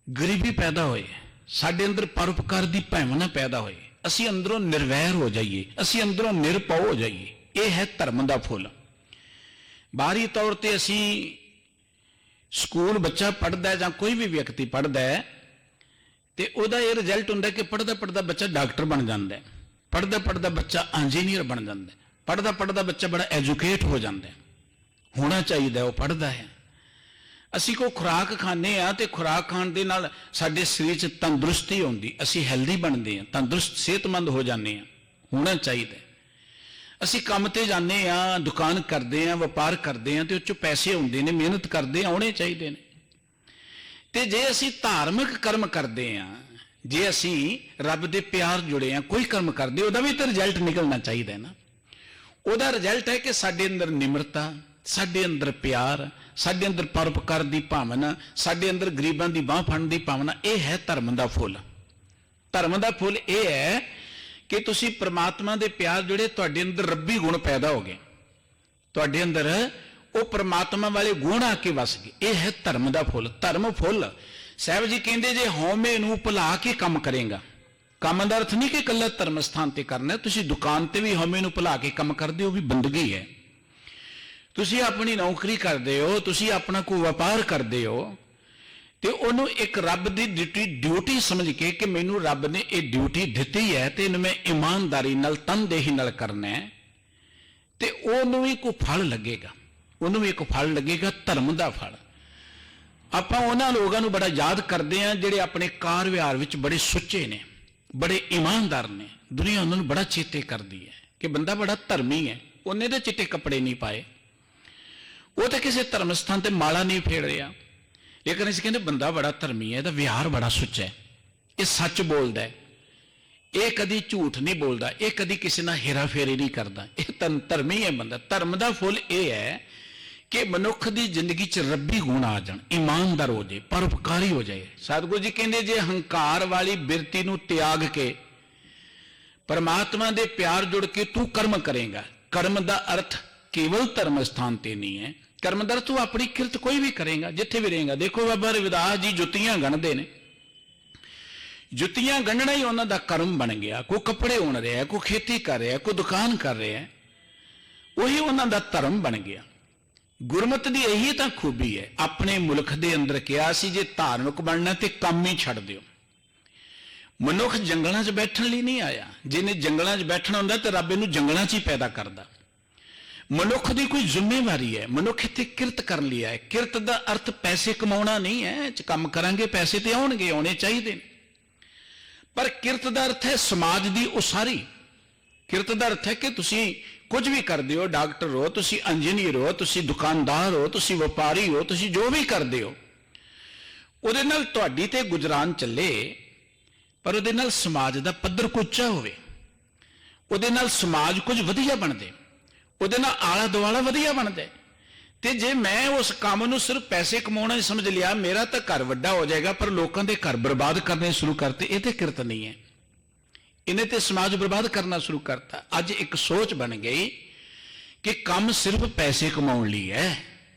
ਗਰੀਬੀ ਪੈਦਾ ਹੋਏ, ਸਾਡੇ ਅੰਦਰ ਪਰਉਪਕਾਰ ਦੀ ਭਾਵਨਾ ਪੈਦਾ ਹੋਏ, ਅਸੀਂ ਅੰਦਰੋਂ ਨਿਰਵੈਰ ਹੋ ਜਾਈਏ, ਅਸੀਂ ਅੰਦਰੋਂ ਨਿਰਭਉ ਹੋ ਜਾਈਏ। ਇਹ ਹੈ ਧਰਮ ਦਾ ਫੁੱਲ। ਬਾਹਰੀ ਤੌਰ ਤੇ ਅਸੀਂ ਸਕੂਲ ਬੱਚਾ ਪੜ੍ਹਦਾ ਜਾਂ ਕੋਈ ਵੀ ਵਿਅਕਤੀ ਪੜ੍ਹਦਾ ਹੈ ਤੇ ਉਹਦਾ ਇਹ ਰਿਜ਼ਲਟ ਹੁੰਦਾ ਕਿ ਪੜ੍ਹਦਾ ਪੜ੍ਹਦਾ ਬੱਚਾ ਡਾਕਟਰ ਬਣ ਜਾਂਦਾ ਹੈ, ਪੜ੍ਹਦਾ ਪੜ੍ਹਦਾ ਬੱਚਾ ਇੰਜੀਨੀਅਰ ਬਣ ਜਾਂਦਾ ਹੈ, ਪੜ੍ਹਦਾ ਪੜ੍ਹਦਾ ਬੱਚਾ ਬੜਾ ਐਜੂਕੇਟ ਹੋ ਜਾਂਦਾ ਹੈ। ਹੋਣਾ ਚਾਹੀਦਾ, ਉਹ ਪੜ੍ਹਦਾ ਹੈ। ਅਸੀਂ ਕੋਈ ਖੁਰਾਕ ਖਾਂਦੇ ਹਾਂ ਤੇ ਖੁਰਾਕ ਖਾਣ ਦੇ ਨਾਲ ਸਾਡੇ ਸਰੀਰ 'ਚ ਤੰਦਰੁਸਤੀ ਆਉਂਦੀ, ਅਸੀਂ ਹੈਲਦੀ ਬਣਦੇ ਹਾਂ, ਤੰਦਰੁਸਤ ਸਿਹਤਮੰਦ ਹੋ ਜਾਂਦੇ ਹਾਂ। ਹੋਣਾ ਚਾਹੀਦਾ। ਅਸੀਂ ਕੰਮ ਤੇ ਜਾਂਦੇ ਹਾਂ, ਦੁਕਾਨ ਕਰਦੇ ਹਾਂ, ਵਪਾਰ ਕਰਦੇ ਹਾਂ ਤੇ ਉਹ 'ਚੋਂ ਪੈਸੇ ਆਉਂਦੇ ਨੇ, ਮਿਹਨਤ ਕਰਦੇ ਹਾਂ, ਆਉਣੇ ਚਾਹੀਦੇ ਨੇ। ਤੇ ਜੇ ਅਸੀਂ ਧਾਰਮਿਕ ਕਰਮ ਕਰਦੇ ਹਾਂ, ਜੇ ਅਸੀਂ ਰੱਬ ਦੇ ਪਿਆਰ ਜੁੜੇ ਹਾਂ, ਕੋਈ ਕਰਮ ਕਰਦੇ, ਉਹਦਾ ਵੀ ਤਾਂ ਰਿਜ਼ਲਟ ਨਿਕਲਣਾ ਚਾਹੀਦਾ ਹੈ ਨਾ। ਉਹਦਾ ਰਿਜ਼ਲਟ ਹੈ ਕਿ ਸਾਡੇ ਅੰਦਰ ਨਿਮਰਤਾ, ਸਾਡੇ ਅੰਦਰ ਪਿਆਰ, ਸਾਡੇ ਅੰਦਰ ਪਰਉਪਕਾਰ ਦੀ ਭਾਵਨਾ, ਸਾਡੇ ਅੰਦਰ ਗਰੀਬਾਂ ਦੀ ਬਾਂਹ ਫੜਨ ਦੀ ਭਾਵਨਾ। ਇਹ ਹੈ ਧਰਮ ਦਾ ਫੁੱਲ। ਧਰਮ ਦਾ ਫੁੱਲ ਇਹ ਹੈ ਕਿ ਤੁਸੀਂ ਪ੍ਰਮਾਤਮਾ ਦੇ ਪਿਆਰ ਜੁੜੇ, ਤੁਹਾਡੇ ਅੰਦਰ ਰੱਬੀ ਗੁਣ ਪੈਦਾ ਹੋ ਗਏ, ਤੁਹਾਡੇ ਅੰਦਰ ਉਹ ਪ੍ਰਮਾਤਮਾ ਵਾਲੇ ਗੁਣ ਆ ਕੇ ਵਸ ਗਏ। ਇਹ ਹੈ ਧਰਮ ਦਾ ਫੁੱਲ। ਧਰਮ ਫੁੱਲ, ਸਾਹਿਬ ਜੀ ਕਹਿੰਦੇ ਜੇ ਹਉਮੈ ਨੂੰ ਭੁਲਾ ਕੇ ਕੰਮ ਕਰੇਗਾ। ਕੰਮ ਦਾ ਅਰਥ ਨਹੀਂ ਕਿ ਇਕੱਲਾ ਧਰਮ ਸਥਾਨ ਤੇ ਕਰਨਾ, ਤੁਸੀਂ ਦੁਕਾਨ ਤੇ ਵੀ ਹਉਮੈ ਨੂੰ ਭੁਲਾ ਕੇ ਕੰਮ ਕਰਦੇ ਹੋ, ਵੀ ਬੰਦਗੀ ਹੈ। ਤੁਸੀਂ ਆਪਣੀ ਨੌਕਰੀ ਕਰਦੇ ਹੋ, ਤੁਸੀਂ ਆਪਣਾ ਕੋਈ ਵਪਾਰ ਕਰਦੇ ਹੋ ਤੇ ਉਹਨੂੰ ਇੱਕ ਰੱਬ ਦੀ ਡਿਊਟੀ ਸਮਝ ਕੇ ਕਿ ਮੈਨੂੰ ਰੱਬ ਨੇ ਇਹ ਡਿਊਟੀ ਦਿੱਤੀ ਹੈ ਤੇ ਇਹਨੂੰ ਮੈਂ ਇਮਾਨਦਾਰੀ ਨਾਲ, ਤਨਦੇਹੀ ਨਾਲ ਕਰਨਾ ਹੈ, ਤੇ ਉਹਨੂੰ ਵੀ ਕੋਈ ਫਲ ਲੱਗੇਗਾ, ਉਹਨੂੰ ਵੀ ਇੱਕ ਫਲ ਲੱਗੇਗਾ, ਧਰਮ ਦਾ ਫਲ। ਆਪਾਂ ਉਹਨਾਂ ਲੋਕਾਂ ਨੂੰ ਬੜਾ ਯਾਦ ਕਰਦੇ ਹਾਂ ਜਿਹੜੇ ਆਪਣੇ ਕਾਰ ਵਿਹਾਰ ਵਿੱਚ ਬੜੇ ਸੁੱਚੇ ਨੇ, ਬੜੇ ਇਮਾਨਦਾਰ ਨੇ। ਦੁਨੀਆ ਉਹਨਾਂ ਨੂੰ ਬੜਾ ਚੇਤੇ ਕਰਦੀ ਹੈ ਕਿ ਬੰਦਾ ਬੜਾ ਧਰਮੀ ਹੈ, ਉਹਨੇ ਤਾਂ ਚਿੱਟੇ ਕੱਪੜੇ ਨਹੀਂ ਪਾਏ, ਉਹ ਤਾਂ ਕਿਸੇ ਧਰਮ ਸਥਾਨ ਤੇ ਮਾਲਾ ਨਹੀਂ ਫੇਰ ਰਿਹਾ, ਲੇਕਿਨ ਅਸੀਂ ਕਹਿੰਦੇ ਬੰਦਾ ਬੜਾ ਧਰਮੀ ਹੈ, ਇਹਦਾ ਵਿਹਾਰ ਬੜਾ ਸੁੱਚਾ ਹੈ, ਇਹ ਸੱਚ ਬੋਲਦਾ ਹੈ, ਇਹ ਕਦੀ ਝੂਠ ਨਹੀਂ ਬੋਲਦਾ, ਇਹ ਕਦੀ ਕਿਸੇ ਨਾਲ ਹੇਰਾ ਫੇਰੀ ਨਹੀਂ ਕਰਦਾ, ਇਹ ਧਰਮੀ ਹੈ ਬੰਦਾ। ਧਰਮ ਦਾ ਫੁੱਲ ਇਹ ਹੈ ਕਿ ਮਨੁੱਖ ਦੀ ਜ਼ਿੰਦਗੀ 'ਚ ਰੱਬੀ ਗੁਣ ਆ ਜਾਣ, ਇਮਾਨਦਾਰ ਹੋ ਜਾਏ, ਪਰਉਪਕਾਰੀ ਹੋ ਜਾਏ। ਸਤਿਗੁਰੂ ਜੀ ਕਹਿੰਦੇ ਜੇ ਹੰਕਾਰ ਵਾਲੀ ਬਿਰਤੀ ਨੂੰ ਤਿਆਗ ਕੇ ਪਰਮਾਤਮਾ ਦੇ ਪਿਆਰ ਜੁੜ ਕੇ ਤੂੰ ਕਰਮ ਕਰੇਗਾ। ਕਰਮ ਦਾ ਅਰਥ ਕੇਵਲ ਧਰਮ ਸਥਾਨ ਤੇ ਨਹੀਂ ਹੈ, ਕਰਮ ਦਾ ਅਰਥ ਤੂੰ ਆਪਣੀ ਕਿਰਤ ਕੋਈ ਵੀ ਕਰੇਗਾ, ਜਿੱਥੇ ਵੀ ਰਹੇਗਾ। ਦੇਖੋ ਬਾਬਾ ਰਵਿਦਾਸ ਜੀ ਜੁੱਤੀਆਂ ਗੰਢਦੇ ਨੇ, ਜੁੱਤੀਆਂ ਗੰਢਣਾ ਹੀ ਉਹਨਾਂ ਦਾ ਕਰਮ ਬਣ ਗਿਆ। ਕੋਈ ਕੱਪੜੇ ਉਣ ਰਿਹਾ, ਕੋਈ ਖੇਤੀ ਕਰ ਰਿਹਾ, ਕੋਈ ਦੁਕਾਨ ਕਰ ਰਿਹਾ, ਉਹੀ ਉਹਨਾਂ ਦਾ ਧਰਮ ਬਣ ਗਿਆ। ਗੁਰਮਤਿ ਦੀ ਇਹੀ ਤਾਂ ਖੂਬੀ ਹੈ। ਆਪਣੇ ਮੁਲਕ ਦੇ ਅੰਦਰ ਕਿਹਾ ਸੀ ਜੇ ਧਾਰਮਿਕ ਬਣਨਾ ਤੇ ਕੰਮ ਹੀ ਛੱਡ ਦਿਓ। ਮਨੁੱਖ ਜੰਗਲਾਂ 'ਚ ਬੈਠਣ ਲਈ ਨਹੀਂ ਆਇਆ, ਜਿਹਨੇ ਜੰਗਲਾਂ 'ਚ ਬੈਠਣਾ ਹੁੰਦਾ ਤੇ ਰੱਬ ਇਹਨੂੰ ਜੰਗਲਾਂ 'ਚ ਹੀ ਪੈਦਾ ਕਰਦਾ। ਮਨੁੱਖ ਦੀ ਕੋਈ ਜ਼ਿੰਮੇਵਾਰੀ ਹੈ, ਮਨੁੱਖ ਇੱਥੇ ਕਿਰਤ ਕਰਨ ਲਈ ਆਇਆ। ਕਿਰਤ ਦਾ ਅਰਥ ਪੈਸੇ ਕਮਾਉਣਾ ਨਹੀਂ ਹੈ, ਕੰਮ ਕਰਾਂਗੇ ਪੈਸੇ ਤੇ ਆਉਣਗੇ, ਆਉਣੇ ਚਾਹੀਦੇ ਨੇ, ਪਰ ਕਿਰਤ ਦਾ ਅਰਥ ਹੈ ਸਮਾਜ ਦੀ ਉਸਾਰੀ, ਕਿਰਤ ਦਾ ਅਰਥ ਹੈ ਕਿ ਤੁਸੀਂ ਕੁਝ ਵੀ ਕਰਦੇ ਹੋ, ਡਾਕਟਰ ਹੋ, ਤੁਸੀਂ ਇੰਜੀਨੀਅਰ ਹੋ, ਤੁਸੀਂ ਦੁਕਾਨਦਾਰ ਹੋ, ਤੁਸੀਂ ਵਪਾਰੀ ਹੋ, ਤੁਸੀਂ ਜੋ ਵੀ ਕਰਦੇ ਹੋ ਉਹਦੇ ਨਾਲ ਤੁਹਾਡੀ ਤੇ ਗੁਜ਼ਰਾਨ ਚੱਲੇ, ਪਰ ਉਹਦੇ ਨਾਲ ਸਮਾਜ ਦਾ ਪੱਧਰ ਕੁ ਉੱਚਾ ਹੋਵੇ, ਉਹਦੇ ਨਾਲ ਸਮਾਜ ਕੁਝ ਵਧੀਆ ਬਣਦੇ, ਉਹਦੇ ਨਾਲ ਆਲਾ ਦੁਆਲਾ ਵਧੀਆ ਬਣਦਾ। ਤੇ ਜੇ ਮੈਂ ਉਸ ਕੰਮ ਨੂੰ ਸਿਰਫ ਪੈਸੇ ਕਮਾਉਣਾ ਸਮਝ ਲਿਆ, ਮੇਰਾ ਤਾਂ ਘਰ ਵੱਡਾ ਹੋ ਜਾਏਗਾ, ਪਰ ਲੋਕਾਂ ਦੇ ਘਰ ਬਰਬਾਦ ਕਰਨੇ ਸ਼ੁਰੂ ਕਰਤੇ, ਇਹ ਤੇ ਕਿਰਤ ਨਹੀਂ ਹੈ। ਇਹਨੇ ਤੇ ਸਮਾਜ ਬਰਬਾਦ ਕਰਨਾ ਸ਼ੁਰੂ ਕਰਤਾ। ਅੱਜ ਇੱਕ ਸੋਚ ਬਣ ਗਈ ਕਿ ਕੰਮ ਸਿਰਫ ਪੈਸੇ ਕਮਾਉਣ ਲਈ ਹੈ।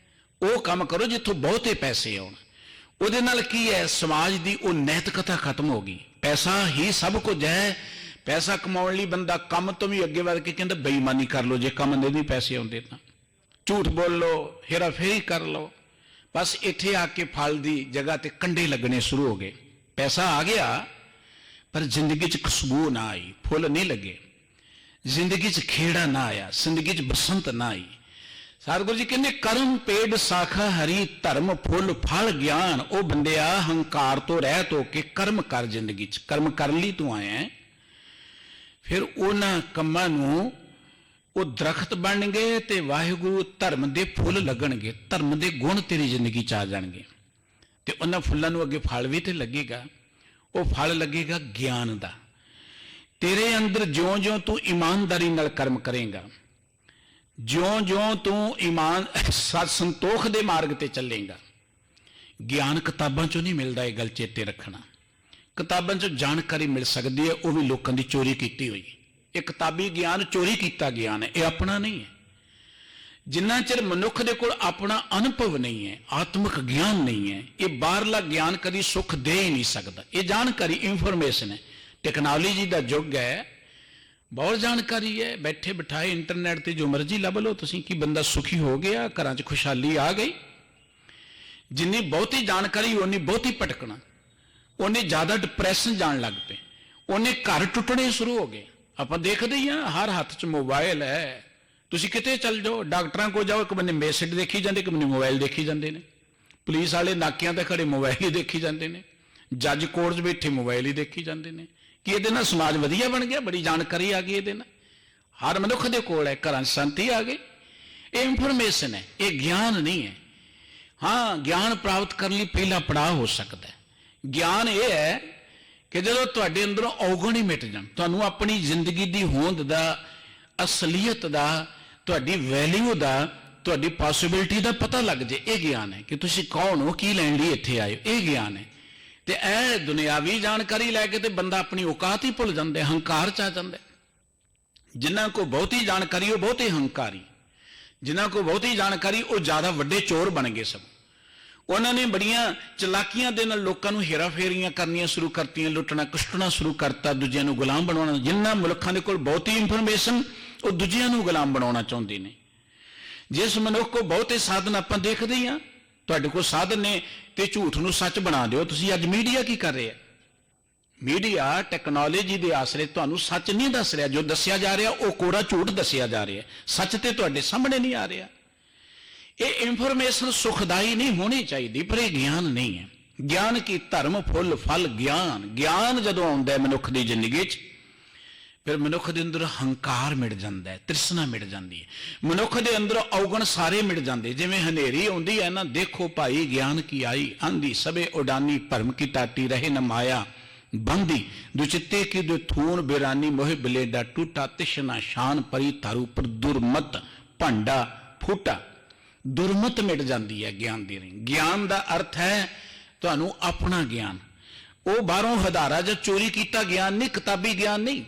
ਉਹ ਕੰਮ ਕਰੋ ਜਿੱਥੋਂ ਬਹੁਤੇ ਪੈਸੇ ਆਉਣ। ਉਹਦੇ ਨਾਲ ਕੀ ਹੈ, ਸਮਾਜ ਦੀ ਉਹ ਨੈਤਿਕਤਾ ਖਤਮ ਹੋ ਗਈ। ਪੈਸਾ ਹੀ ਸਭ ਕੁਝ ਹੈ। ਪੈਸਾ ਕਮਾਉਣ ਲਈ ਬੰਦਾ ਕੰਮ ਤੋਂ ਵੀ ਅੱਗੇ ਵੱਧ ਕੇ ਕਹਿੰਦਾ ਬੇਈਮਾਨੀ ਕਰ ਲਓ, ਜੇ ਕੰਮ ਦੇ ਨਹੀਂ ਪੈਸੇ ਆਉਂਦੇ ਤਾਂ ਝੂਠ ਬੋਲ ਲਓ, ਹੇਰਾ ਫੇਰੀ ਕਰ ਲਓ। ਬਸ ਇੱਥੇ ਆ ਕੇ ਫਲ ਦੀ ਜਗ੍ਹਾ ਤੇ ਕੰਡੇ ਲੱਗਣੇ ਸ਼ੁਰੂ ਹੋ ਗਏ। ਪੈਸਾ ਆ ਗਿਆ ਪਰ ਜ਼ਿੰਦਗੀ 'ਚ ਖੁਸ਼ਬੂ ਨਾ ਆਈ, ਫੁੱਲ ਨਹੀਂ ਲੱਗੇ, ਜ਼ਿੰਦਗੀ 'ਚ ਖੇੜਾ ਨਾ ਆਇਆ, ਜ਼ਿੰਦਗੀ 'ਚ ਬਸੰਤ ਨਾ ਆਈ। ਸਤਿਗੁਰੂ ਜੀ ਕਹਿੰਦੇ ਕਰਮ ਪੇੜ ਸਾਖਾ ਹਰੀ, ਧਰਮ ਫੁੱਲ ਫਲ ਗਿਆਨ। ਉਹ ਬੰਦਿਆ ਹੰਕਾਰ ਤੋਂ ਰਹਿਤ ਹੋ ਕੇ ਕਰਮ ਕਰ, ਜ਼ਿੰਦਗੀ 'ਚ ਕਰਮ ਕਰਨ ਲਈ ਤੂੰ ਆਇਆ। ਫਿਰ ਉਹਨਾਂ ਕੰਮਾਂ ਨੂੰ ਉਹ ਦਰਖਤ ਬਣਨਗੇ ਤੇ ਵਾਹਿਗੁਰੂ ਧਰਮ ਦੇ ਫੁੱਲ ਲੱਗਣਗੇ, ਧਰਮ ਦੇ ਗੁਣ ਤੇਰੀ ਜ਼ਿੰਦਗੀ 'ਚ ਆ ਜਾਣਗੇ। ਤੇ ਉਹਨਾਂ ਫੁੱਲਾਂ ਨੂੰ ਅੱਗੇ ਫਲ ਵੀ ਤੇ ਲੱਗੇਗਾ। ਉਹ ਫਲ ਲੱਗੇਗਾ ਗਿਆਨ ਦਾ। ਤੇਰੇ ਅੰਦਰ ਜਿਉਂ-ਜਿਉਂ ਤੂੰ ਇਮਾਨਦਾਰੀ ਨਾਲ ਕਰਮ ਕਰੇਗਾ, ਜਿਉਂ-ਜਿਉਂ ਤੂੰ ਸੰਤੋਖ ਦੇ ਮਾਰਗ ਤੇ ਚੱਲੇਗਾ। ਗਿਆਨ ਕਿਤਾਬਾਂ 'ਚੋਂ ਨਹੀਂ ਮਿਲਦਾ, ਇਹ ਗੱਲ ਚੇਤੇ ਰੱਖਣਾ। ਕਿਤਾਬਾਂ 'ਚੋਂ ਜਾਣਕਾਰੀ ਮਿਲ ਸਕਦੀ ਹੈ, ਉਹ ਵੀ ਲੋਕਾਂ ਦੀ ਚੋਰੀ ਕੀਤੀ ਹੋਈ। ਇਹ ਕਿਤਾਬੀ ਗਿਆਨ ਚੋਰੀ ਕੀਤਾ ਗਿਆਨ ਹੈ, ਇਹ ਆਪਣਾ ਨਹੀਂ ਹੈ। ਜਿੰਨਾ ਚਿਰ ਮਨੁੱਖ ਦੇ ਕੋਲ ਆਪਣਾ ਅਨੁਭਵ ਨਹੀਂ ਹੈ, ਆਤਮਿਕ ਗਿਆਨ ਨਹੀਂ ਹੈ, ਇਹ ਬਾਹਰਲਾ ਗਿਆਨ ਕਦੀ ਸੁੱਖ ਦੇ ਹੀ ਨਹੀਂ ਸਕਦਾ। ਇਹ ਜਾਣਕਾਰੀ ਇਨਫੋਰਮੇਸ਼ਨ ਹੈ। ਟੈਕਨੋਲੋਜੀ ਦਾ ਯੁੱਗ ਹੈ, ਬਹੁਤ ਜਾਣਕਾਰੀ ਹੈ। ਬੈਠੇ ਬਿਠਾਏ ਇੰਟਰਨੈਟ ਤੇ ਜੋ ਮਰਜ਼ੀ ਲੱਭ ਲਓ ਤੁਸੀਂ। ਕੀ ਬੰਦਾ ਸੁਖੀ ਹੋ ਗਿਆ, ਘਰਾਂ 'ਚ ਖੁਸ਼ਹਾਲੀ ਆ ਗਈ? ਜਿੰਨੀ ਬਹੁਤੀ ਜਾਣਕਾਰੀ ਓਨੀ ਬਹੁਤੀ ਭਟਕਣਾ, ਉਹਨੇ ਜ਼ਿਆਦਾ ਡਿਪਰੈਸ਼ਨ ਜਾਣ ਲੱਗ ਪਏ, ਉਹਨੇ ਘਰ ਟੁੱਟਣੇ ਸ਼ੁਰੂ ਹੋ ਗਏ। ਆਪਾਂ ਦੇਖਦੇ ਹੀ ਹਾਂ, ਹਰ ਹੱਥ 'ਚ ਮੋਬਾਈਲ ਹੈ। ਤੁਸੀਂ ਕਿਤੇ ਚੱਲ ਜਾਓ, ਡਾਕਟਰਾਂ ਕੋਲ ਜਾਓ, ਇੱਕ ਬੰਨੇ ਮੈਸੇਜ ਦੇਖੀ ਜਾਂਦੇ, ਇੱਕ ਬੰਨੇ ਮੋਬਾਈਲ ਦੇਖੀ ਜਾਂਦੇ ਨੇ। ਪੁਲਿਸ ਵਾਲੇ ਨਾਕਿਆਂ ਤੇ ਖੜੇ ਮੋਬਾਈਲ ਹੀ ਦੇਖੀ ਜਾਂਦੇ ਨੇ, ਜੱਜ ਕੋਰਟ 'ਚ ਬੈਠੇ ਮੋਬਾਈਲ ਹੀ ਦੇਖੀ ਜਾਂਦੇ ਨੇ। ਕਿ ਇਹਦੇ ਨਾਲ ਸਮਾਜ ਵਧੀਆ ਬਣ ਗਿਆ? ਬੜੀ ਜਾਣਕਾਰੀ ਆ ਗਈ ਇਹਦੇ ਨਾਲ, ਹਰ ਮਨੁੱਖ ਦੇ ਕੋਲ ਹੈ, ਘਰਾਂ 'ਚ ਸ਼ਾਂਤੀ ਆ ਗਈ। ਇਹ ਇਨਫੋਰਮੇਸ਼ਨ ਹੈ, ਇਹ ਗਿਆਨ ਨਹੀਂ ਹੈ। ਹਾਂ, ਗਿਆਨ ਪ੍ਰਾਪਤ ਕਰਨ ਲਈ ਪਹਿਲਾ ਪੜਾਅ ਹੋ ਸਕਦਾ ਹੈ। ਗਿਆਨ ਇਹ ਹੈ ਕਿ ਜਦੋਂ ਤੁਹਾਡੇ ਅੰਦਰੋਂ ਔਗਣ ਹੀ ਮਿਟ ਜਾਣ, ਤੁਹਾਨੂੰ ਆਪਣੀ ਜ਼ਿੰਦਗੀ ਦੀ ਹੋਂਦ ਦਾ, ਅਸਲੀਅਤ ਦਾ, ਤੁਹਾਡੀ ਵੈਲਿਊ ਦਾ, ਤੁਹਾਡੀ ਪੋਸਿਬਿਲਿਟੀ ਦਾ ਪਤਾ ਲੱਗ ਜੇ। ਇਹ ਗਿਆਨ ਹੈ ਕਿ ਤੁਸੀਂ ਕੌਣ ਹੋ, ਕੀ ਲੈਣ ਲਈ ਇੱਥੇ ਆਏ ਹੋ। ਇਹ ਗਿਆਨ ਹੈ। ਤੇ ਇਹ ਦੁਨਿਆਵੀ ਜਾਣਕਾਰੀ ਲੈ ਕੇ ਤੇ ਬੰਦਾ ਆਪਣੀ ਔਕਾਤ ਹੀ ਭੁੱਲ ਜਾਂਦਾ, ਹੰਕਾਰ 'ਚ ਆ ਜਾਂਦਾ। ਜਿਨ੍ਹਾਂ ਕੋਲ ਬਹੁਤੀ ਜਾਣਕਾਰੀ ਉਹ ਬਹੁਤੇ ਹੰਕਾਰੀ, ਜਿਨ੍ਹਾਂ ਕੋਲ ਬਹੁਤੀ ਜਾਣਕਾਰੀ ਉਹ ਜ਼ਿਆਦਾ ਵੱਡੇ ਚੋਰ ਬਣ ਗਏ ਸਭ। ਉਹਨਾਂ ਨੇ ਬੜੀਆਂ ਚਲਾਕੀਆਂ ਦੇ ਨਾਲ ਲੋਕਾਂ ਨੂੰ ਹੇਰਾ ਫੇਰੀਆਂ ਕਰਨੀਆਂ ਸ਼ੁਰੂ ਕਰਤੀਆਂ, ਲੁੱਟਣਾ ਕੁਸ਼ਟਣਾ ਸ਼ੁਰੂ ਕਰਤਾ, ਦੂਜਿਆਂ ਨੂੰ ਗੁਲਾਮ ਬਣਾਉਣਾ। ਜਿਨ੍ਹਾਂ ਮੁਲਕਾਂ ਦੇ ਕੋਲ ਬਹੁਤੀ ਇਨਫੋਰਮੇਸ਼ਨ ਉਹ ਦੂਜਿਆਂ ਨੂੰ ਗੁਲਾਮ ਬਣਾਉਣਾ ਚਾਹੁੰਦੇ ਨੇ। ਜਿਸ ਮਨੁੱਖ ਕੋਲ ਬਹੁਤੇ ਸਾਧਨ ਆਪਾਂ ਦੇਖਦੇ ਹੀ ਹਾਂ, ਤੁਹਾਡੇ ਕੋਲ ਸਾਧਨ ਨੇ ਤੇ ਝੂਠ ਨੂੰ ਸੱਚ ਬਣਾ ਦਿਓ ਤੁਸੀਂ। ਅੱਜ ਮੀਡੀਆ ਕੀ ਕਰ ਰਿਹਾ? ਮੀਡੀਆ ਟੈਕਨੋਲੋਜੀ ਦੇ ਆਸਰੇ ਤੁਹਾਨੂੰ ਸੱਚ ਨਹੀਂ ਦੱਸ ਰਿਹਾ। ਜੋ ਦੱਸਿਆ ਜਾ ਰਿਹਾ ਉਹ ਕੋਰਾ ਝੂਠ ਦੱਸਿਆ ਜਾ ਰਿਹਾ, ਸੱਚ ਤੇ ਤੁਹਾਡੇ ਸਾਹਮਣੇ ਨਹੀਂ ਆ ਰਿਹਾ। ਇਹ ਇਨਫੋਰਮੇਸ਼ਨ ਸੁਖਦਾਈ ਨਹੀਂ ਹੋਣੀ ਚਾਹੀਦੀ, ਪਰ ਇਹ ਗਿਆਨ ਨਹੀਂ ਹੈ। ਗਿਆਨ ਕੀ ਧਰਮ ਫੁੱਲ ਫਲ ਗਿਆਨ। ਗਿਆਨ ਜਦੋਂ ਆਉਂਦਾ ਹੈ ਮਨੁੱਖ ਦੀ ਜ਼ਿੰਦਗੀ 'ਚ, ਫਿਰ ਮਨੁੱਖ ਦੇ ਅੰਦਰ ਹੰਕਾਰ ਮਿਟ ਜਾਂਦਾ ਹੈ, ਤ੍ਰਿਸ਼ਨਾ ਮਿਟ ਜਾਂਦੀ ਹੈ, ਮਨੁੱਖ ਦੇ ਅੰਦਰ ਔਗਣ ਸਾਰੇ ਮਿਟ ਜਾਂਦੇ। ਜਿਵੇਂ ਹਨੇਰੀ ਆਉਂਦੀ ਹੈ ਨਾ, ਦੇਖੋ ਭਾਈ ਗਿਆਨ ਕੀ ਆਈ ਆਂਦੀ, ਸਭੇ ਉਡਾਨੀ ਭਰਮ ਕੀ ਟਾਟੀ ਰਹੇ ਨ ਮਾਇਆ ਬੰਦੀ, ਦੁਚਿੱਤੇ ਕੀ ਦੋ ਥੂਣ ਬਿਰਾਨੀ ਮੋਹਿ ਬਲੇਡਾ ਟੂਟਾ, ਤਿਸ਼ਨਾ ਸ਼ਾਨ ਪਰੀ ਤਾਰੂ ਪਰ ਦੁਰਮਤ ਭੰਡਾ ਫੂਟਾ। ਦੁਰਮਤ ਮਿਟ ਜਾਂਦੀ ਹੈ ਗਿਆਨ ਦੀ। ਗਿਆਨ ਦਾ ਅਰਥ ਹੈ ਤੁਹਾਨੂੰ ਆਪਣਾ ਗਿਆਨ। ਉਹ ਬਾਹਰੋਂ ਹਦਾਰਾ ਜਾਂ ਚੋਰੀ ਕੀਤਾ ਗਿਆਨ ਨਹੀਂ, ਕਿਤਾਬੀ ਗਿਆਨ ਨਹੀਂ,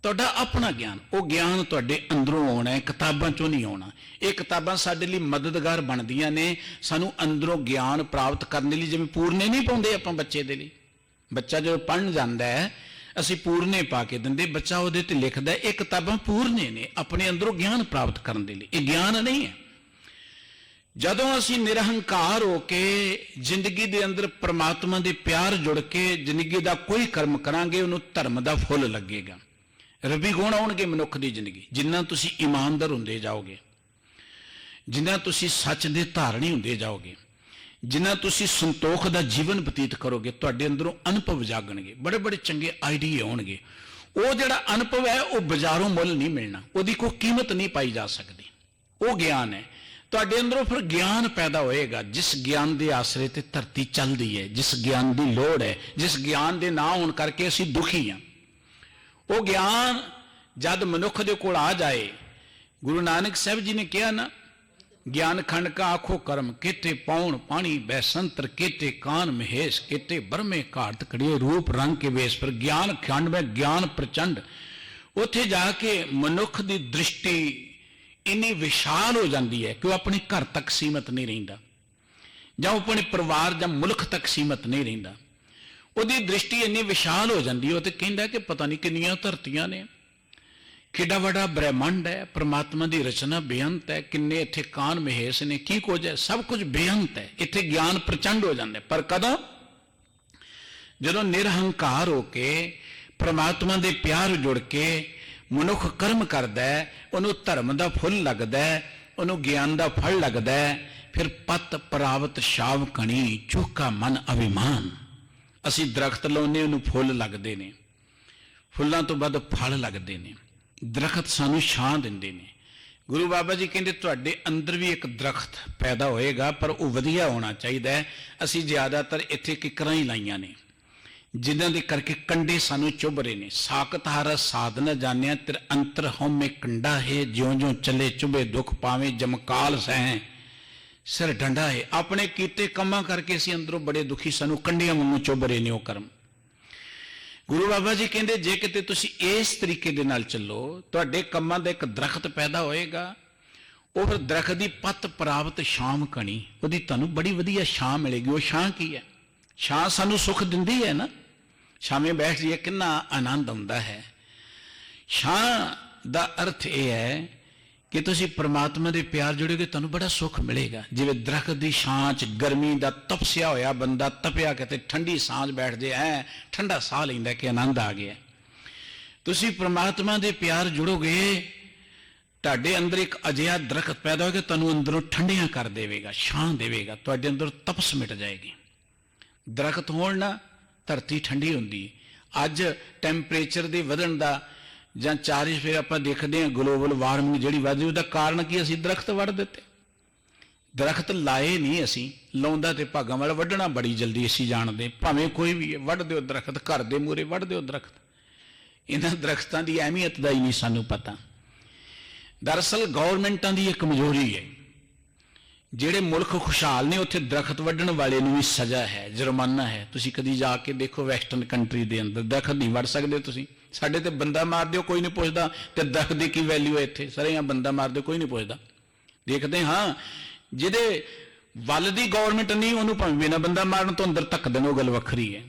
ਤੁਹਾਡਾ ਆਪਣਾ ਗਿਆਨ। ਉਹ ਗਿਆਨ ਤੁਹਾਡੇ ਅੰਦਰੋਂ ਆਉਣਾ ਹੈ, ਕਿਤਾਬਾਂ 'ਚੋਂ ਨਹੀਂ ਆਉਣਾ। ਇਹ ਕਿਤਾਬਾਂ ਸਾਡੇ ਲਈ ਮਦਦਗਾਰ ਬਣਦੀਆਂ ਨੇ ਸਾਨੂੰ ਅੰਦਰੋਂ ਗਿਆਨ ਪ੍ਰਾਪਤ ਕਰਨ ਲਈ। ਜਿਵੇਂ ਪੂਰਨੇ ਨਹੀਂ ਪਾਉਂਦੇ ਆਪਾਂ ਬੱਚੇ ਦੇ ਲਈ, ਬੱਚਾ ਜਦੋਂ ਪੜ੍ਹਨ ਜਾਂਦਾ ਹੈ ਅਸੀਂ ਪੂਰਨੇ ਪਾ ਕੇ ਦਿੰਦੇ, ਬੱਚਾ ਉਹਦੇ ਤੇ ਲਿਖਦਾ ਇਹ ਕਿਤਾਬਾਂ ਪੂਰਨੇ ਨੇ ਆਪਣੇ ਅੰਦਰੋਂ ਗਿਆਨ ਪ੍ਰਾਪਤ ਕਰਨ ਦੇ ਲਈ। ਇਹ ਗਿਆਨ ਨਹੀਂ ਹੈ। ਜਦੋਂ ਅਸੀਂ ਨਿਰਹੰਕਾਰ ਹੋ ਕੇ ਜ਼ਿੰਦਗੀ ਦੇ ਅੰਦਰ ਪਰਮਾਤਮਾ ਦੇ ਪਿਆਰ ਜੁੜ ਕੇ ਜ਼ਿੰਦਗੀ ਦਾ ਕੋਈ ਕਰਮ ਕਰਾਂਗੇ, ਉਹਨੂੰ ਧਰਮ ਦਾ ਫੁੱਲ ਲੱਗੇਗਾ, ਰੱਬੀ ਗੁਣ ਆਉਣਗੇ ਮਨੁੱਖ ਦੀ ਜ਼ਿੰਦਗੀ। ਜਿੰਨਾ ਤੁਸੀਂ ਇਮਾਨਦਾਰ ਹੁੰਦੇ ਜਾਓਗੇ, ਜਿੰਨਾ ਤੁਸੀਂ ਸੱਚ ਦੇ ਧਾਰਨੀ ਹੁੰਦੇ ਜਾਓਗੇ, ਜਿੰਨਾ ਤੁਸੀਂ ਸੰਤੋਖ ਦਾ ਜੀਵਨ ਬਤੀਤ ਕਰੋਗੇ, ਤੁਹਾਡੇ ਅੰਦਰੋਂ ਅਨੁਭਵ ਜਾਗਣਗੇ, ਬੜੇ ਬੜੇ ਚੰਗੇ ਆਈਡੀਏ ਆਉਣਗੇ। ਉਹ ਜਿਹੜਾ ਅਨੁਭਵ ਹੈ ਉਹ ਬਾਜ਼ਾਰੋਂ ਮੁੱਲ ਨਹੀਂ ਮਿਲਣਾ, ਉਹਦੀ ਕੋਈ ਕੀਮਤ ਨਹੀਂ ਪਾਈ ਜਾ ਸਕਦੀ। ਉਹ ਗਿਆਨ ਹੈ ਤੁਹਾਡੇ ਅੰਦਰੋਂ। ਫਿਰ ਗਿਆਨ ਪੈਦਾ ਹੋਏਗਾ, ਜਿਸ ਗਿਆਨ ਦੇ ਆਸਰੇ ਤੇ ਧਰਤੀ ਚੱਲਦੀ ਹੈ, ਜਿਸ ਗਿਆਨ ਦੀ ਲੋੜ ਹੈ, ਜਿਸ ਗਿਆਨ ਦੇ ਨਾ ਹੋਣ ਕਰਕੇ ਅਸੀਂ ਦੁਖੀ ਹਾਂ। ਉਹ ਗਿਆਨ ਜਦ ਮਨੁੱਖ ਦੇ ਕੋਲ ਆ ਜਾਏ, ਗੁਰੂ ਨਾਨਕ ਸਾਹਿਬ ਜੀ ਨੇ ਕਿਹਾ ਨਾ, ਗਿਆਨ ਖੰਡ ਕਾ ਆਖੋ ਕਰਮ, केते पौन पानी बैसंतर, केते कान महेश, केते बरमे घाट कड़िए रूप रंग के वेश। पर ज्ञान खंड में ज्ञान प्रचंड, उत्थे जाके मनुख की दृष्टि इन्नी विशाल हो जाती है कि वह अपने घर तक सीमित नहीं रहिंदा, जां अपने परिवार जां मुल्क तक सीमित नहीं रहिंदा। उहदी दृष्टि इन्नी विशाल हो जाती है, वो तो कहता कि पता नहीं कितनियां धरतियां ने, किड्डा वड्डा ब्रह्मंड है, परमात्मा की रचना बेअंत है, किन्ने इत्थे कान महेश ने, की कुछ है, सब कुछ बेअंत है। इत्थे ज्ञान प्रचंड हो जाता है। पर कदों जदों निरहंकार होके परमात्मा के प्यार जुड़ के मनुख कर्म करता है, उन्होंने धर्म का फुल लगता है, उन्होंने ज्ञान का फल लगता है। फिर पत परावत शाव कणी, चूका मन अभिमान। असी दरख्त लाउने, उन्होंने फुल लगते हैं, फुलों तो बाद फल लगते हैं। दरख्त सानू छां दिंदे ने। गुरु बाबा जी कहते तुहाडे अंदर भी एक दरख्त पैदा होएगा, पर वह वधिया होना चाहिए। असी ज़्यादातर इत्थे किकरां ही लाइयां ने, जिन्हां दे करके कंडे सानू चुभ रहे ने। साकत हारा साध न जानिया, तेरे अंतर हौमे कंडा है, ज्यों ज्यों चले चुभे दुख पावे, जमकाल सह सिर डंडा है। अपने कीते कमां करके असी अंदरों बड़े दुखी, सानू कंडियां वांगू चुभ रहे ने वो कर्म। गुरु बाबा जी कहते जे किते तुसी इस तरीके दे नाल चलो, तुहाडे कम्मां दा एक दरख्त पैदा होएगा। वो फिर दरख्त की पत प्राप्त शाम कणी, उहदी तुहानूं बड़ी वधिया छां मिलेगी। वो छां की है? छां सानूं सुख दिंदी है ना, छावें बैठ जाइए कितना आनंद आउंदा है। छां दा अर्थ यह है कि तुसी परमात्मा दे प्यार जुड़ोगे, तुहानूं बड़ा सुख मिलेगा। जिवें दरख्त की छां च गर्मी का तपसिया होया बंदा तपिया किते ठंडी सांझ बैठ जाए, ऐ ठंडा साह लैंदा कि आनंद आ गया। तुसी परमात्मा दे प्यार जुड़ोगे, तुहाडे अंदर एक अजिहा दरख्त पैदा होगा, तुहानूं अंदरों ठंडियां कर देवेगा, छां देवेगा, तुहाडे अंदर तपस मिट जाएगी। दरख्त होण ना धरती ठंडी हुंदी। अज टैंपरेचर दे वधण दा ਜਾਂ ਚਾਰਿਸ਼ ਫਿਰ ਆਪਾਂ ਦੇਖਦੇ ਹਾਂ ਗਲੋਬਲ ਵਾਰਮਿੰਗ ਜਿਹੜੀ ਵੱਧ ਰਹੀ, ਉਹਦਾ ਕਾਰਨ ਕੀ? ਅਸੀਂ ਦਰਖਤ ਵੱਢ ਦਿੱਤੇ, ਦਰਖਤ ਲਾਏ ਨਹੀਂ ਅਸੀਂ। ਲਾਉਂਦਾ ਤੇ ਭਾਗਾਂ ਵਾਲਾ, ਵੱਢਣਾ ਬੜੀ ਜਲਦੀ ਅਸੀਂ ਜਾਣਦੇ। ਭਾਵੇਂ ਕੋਈ ਵੀ ਹੈ, ਵੱਢ ਦਿਓ ਦਰਖਤ, ਘਰ ਦੇ ਮੂਹਰੇ ਵੱਢ ਦਿਓ ਦਰਖਤ। ਇਹਨਾਂ ਦਰਖਤਾਂ ਦੀ ਅਹਿਮੀਅਤ ਦਾ ਹੀ ਨਹੀਂ ਸਾਨੂੰ ਪਤਾ। ਦਰਅਸਲ ਗੌਰਮੈਂਟਾਂ ਦੀ ਇੱਕ ਕਮਜ਼ੋਰੀ ਹੈ। ਜਿਹੜੇ ਮੁਲਕ ਖੁਸ਼ਹਾਲ ਨੇ ਉੱਥੇ ਦਰਖਤ ਵੱਢਣ ਵਾਲੇ ਨੂੰ ਵੀ ਸਜ਼ਾ ਹੈ, ਜੁਰਮਾਨਾ ਹੈ। ਤੁਸੀਂ ਕਦੀ ਜਾ ਕੇ ਦੇਖੋ ਵੈਸਟਰਨ ਕੰਟਰੀ ਦੇ ਅੰਦਰ ਦਰਖਤ ਨਹੀਂ ਵੱਢ ਸਕਦੇ ਤੁਸੀਂ। ਸਾਡੇ ਤੇ ਬੰਦਾ ਮਾਰ ਦਿਓ ਕੋਈ ਨਹੀਂ ਪੁੱਛਦਾ, ਤੇ ਦਰਖਤ ਦੀ ਕੀ ਵੈਲਿਊ ਹੈ ਇੱਥੇ? ਸਾਰੇ ਬੰਦਾ ਮਾਰ ਦਿਓ ਕੋਈ ਨਹੀਂ ਪੁੱਛਦਾ। ਦੇਖਦੇ ਹਾਂ ਜਿਹਦੇ ਵੱਲ ਦੀ ਗੌਰਮੈਂਟ ਨਹੀਂ, ਉਹਨੂੰ ਭਾਵੇਂ ਬਿਨਾਂ ਬੰਦਾ ਮਾਰਨ ਤੋਂ ਅੰਦਰ ਧੱਕ ਦੇਣ, ਉਹ ਗੱਲ ਵੱਖਰੀ ਹੈ।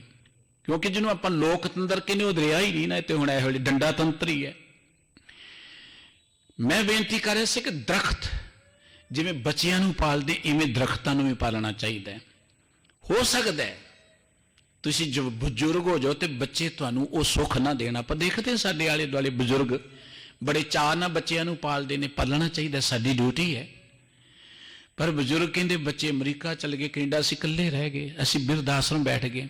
ਕਿਉਂਕਿ ਜਿਹਨੂੰ ਆਪਾਂ ਲੋਕਤੰਤਰ ਕਹਿੰਦੇ ਉਹ ਦਰਿਆ ਹੀ ਨਹੀਂ ਨਾ, ਇੱਥੇ ਹੁਣ ਇਹੋ ਜਿਹੀ ਡੰਡਾ ਤੰਤਰ ਹੀ ਹੈ। ਮੈਂ ਬੇਨਤੀ ਕਰ ਰਿਹਾ ਸੀ ਕਿ ਦਰਖਤ ਜਿਵੇਂ ਬੱਚਿਆਂ ਨੂੰ ਪਾਲਦੇ, ਇਵੇਂ ਦਰਖਤਾਂ ਨੂੰ ਵੀ ਪਾਲਣਾ ਚਾਹੀਦਾ ਹੈ। ਹੋ ਸਕਦਾ ਹੈ ਤੁਸੀਂ ਜੋ ਬਜ਼ੁਰਗ ਹੋ ਜਾਓ ਤੇ ਬੱਚੇ ਤੁਹਾਨੂੰ ਉਹ ਸੁੱਖ ਨਾ ਦੇਣ। ਆਪਾਂ ਦੇਖਦੇ ਸਾਡੇ ਆਲੇ ਦੁਆਲੇ ਬਜ਼ੁਰਗ ਬੜੇ ਚਾਅ ਨਾਲ ਬੱਚਿਆਂ ਨੂੰ ਪਾਲਦੇ ਨੇ, ਪਾਲਣਾ ਚਾਹੀਦਾ, ਸਾਡੀ ਡਿਊਟੀ ਹੈ। ਪਰ ਬਜ਼ੁਰਗ ਕਹਿੰਦੇ ਬੱਚੇ ਅਮਰੀਕਾ ਚਲ ਗਏ, ਕੈਨੇਡਾ, ਅਸੀਂ ਇਕੱਲੇ ਰਹਿ ਗਏ, ਅਸੀਂ ਬਿਰਧ ਆਸ਼ਰਮ ਬੈਠ ਗਏ।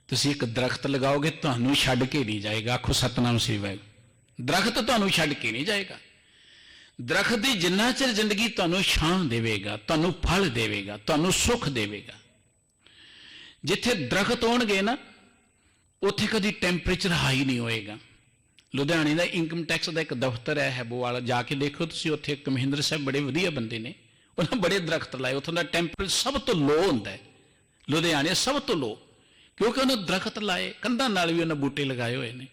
ਤੁਸੀਂ ਇੱਕ ਦਰਖਤ ਲਗਾਓਗੇ, ਤੁਹਾਨੂੰ ਛੱਡ ਕੇ ਨਹੀਂ ਜਾਏਗਾ। ਆਖੋ ਸਤਨਾਮ ਸ੍ਰੀ ਵਾਹਿਗੁਰੂ। ਦਰਖਤ ਤੁਹਾਨੂੰ ਛੱਡ ਕੇ ਨਹੀਂ ਜਾਏਗਾ। ਦਰਖਤ ਦੀ ਜਿੰਨਾ ਚਿਰ ਜ਼ਿੰਦਗੀ ਤੁਹਾਨੂੰ ਛਾਂ ਦੇਵੇਗਾ, ਤੁਹਾਨੂੰ ਫਲ ਦੇਵੇਗਾ, ਤੁਹਾਨੂੰ ਸੁੱਖ ਦੇਵੇਗਾ। ਜਿੱਥੇ ਦਰਖਤ ਹੋਣਗੇ ਨਾ, ਉੱਥੇ ਕਦੀ ਟੈਂਪਰੇਚਰ ਹਾਈ ਨਹੀਂ ਹੋਏਗਾ। ਲੁਧਿਆਣੇ ਦਾ ਇਨਕਮ ਟੈਕਸ ਦਾ ਇੱਕ ਦਫ਼ਤਰ ਹੈ ਹੈਬੋਵਾਲ, ਜਾ ਕੇ ਦੇਖੋ ਤੁਸੀਂ। ਉੱਥੇ ਇੱਕ ਮਹਿੰਦਰ ਸਾਹਿਬ ਬੜੇ ਵਧੀਆ ਬੰਦੇ ਨੇ, ਉਹਨਾਂ ਬੜੇ ਦਰਖਤ ਲਾਏ। ਉੱਥੋਂ ਦਾ ਟੈਂਪਰੇਚਰ ਸਭ ਤੋਂ ਲੋ ਹੁੰਦਾ ਹੈ, ਲੁਧਿਆਣੇ ਸਭ ਤੋਂ ਲੋ, ਕਿਉਂਕਿ ਉਹਨੇ ਦਰਖਤ ਲਾਏ। ਕੰਧਾਂ ਨਾਲ ਵੀ ਉਹਨਾਂ ਬੂਟੇ ਲਗਾਏ ਹੋਏ ਨੇ।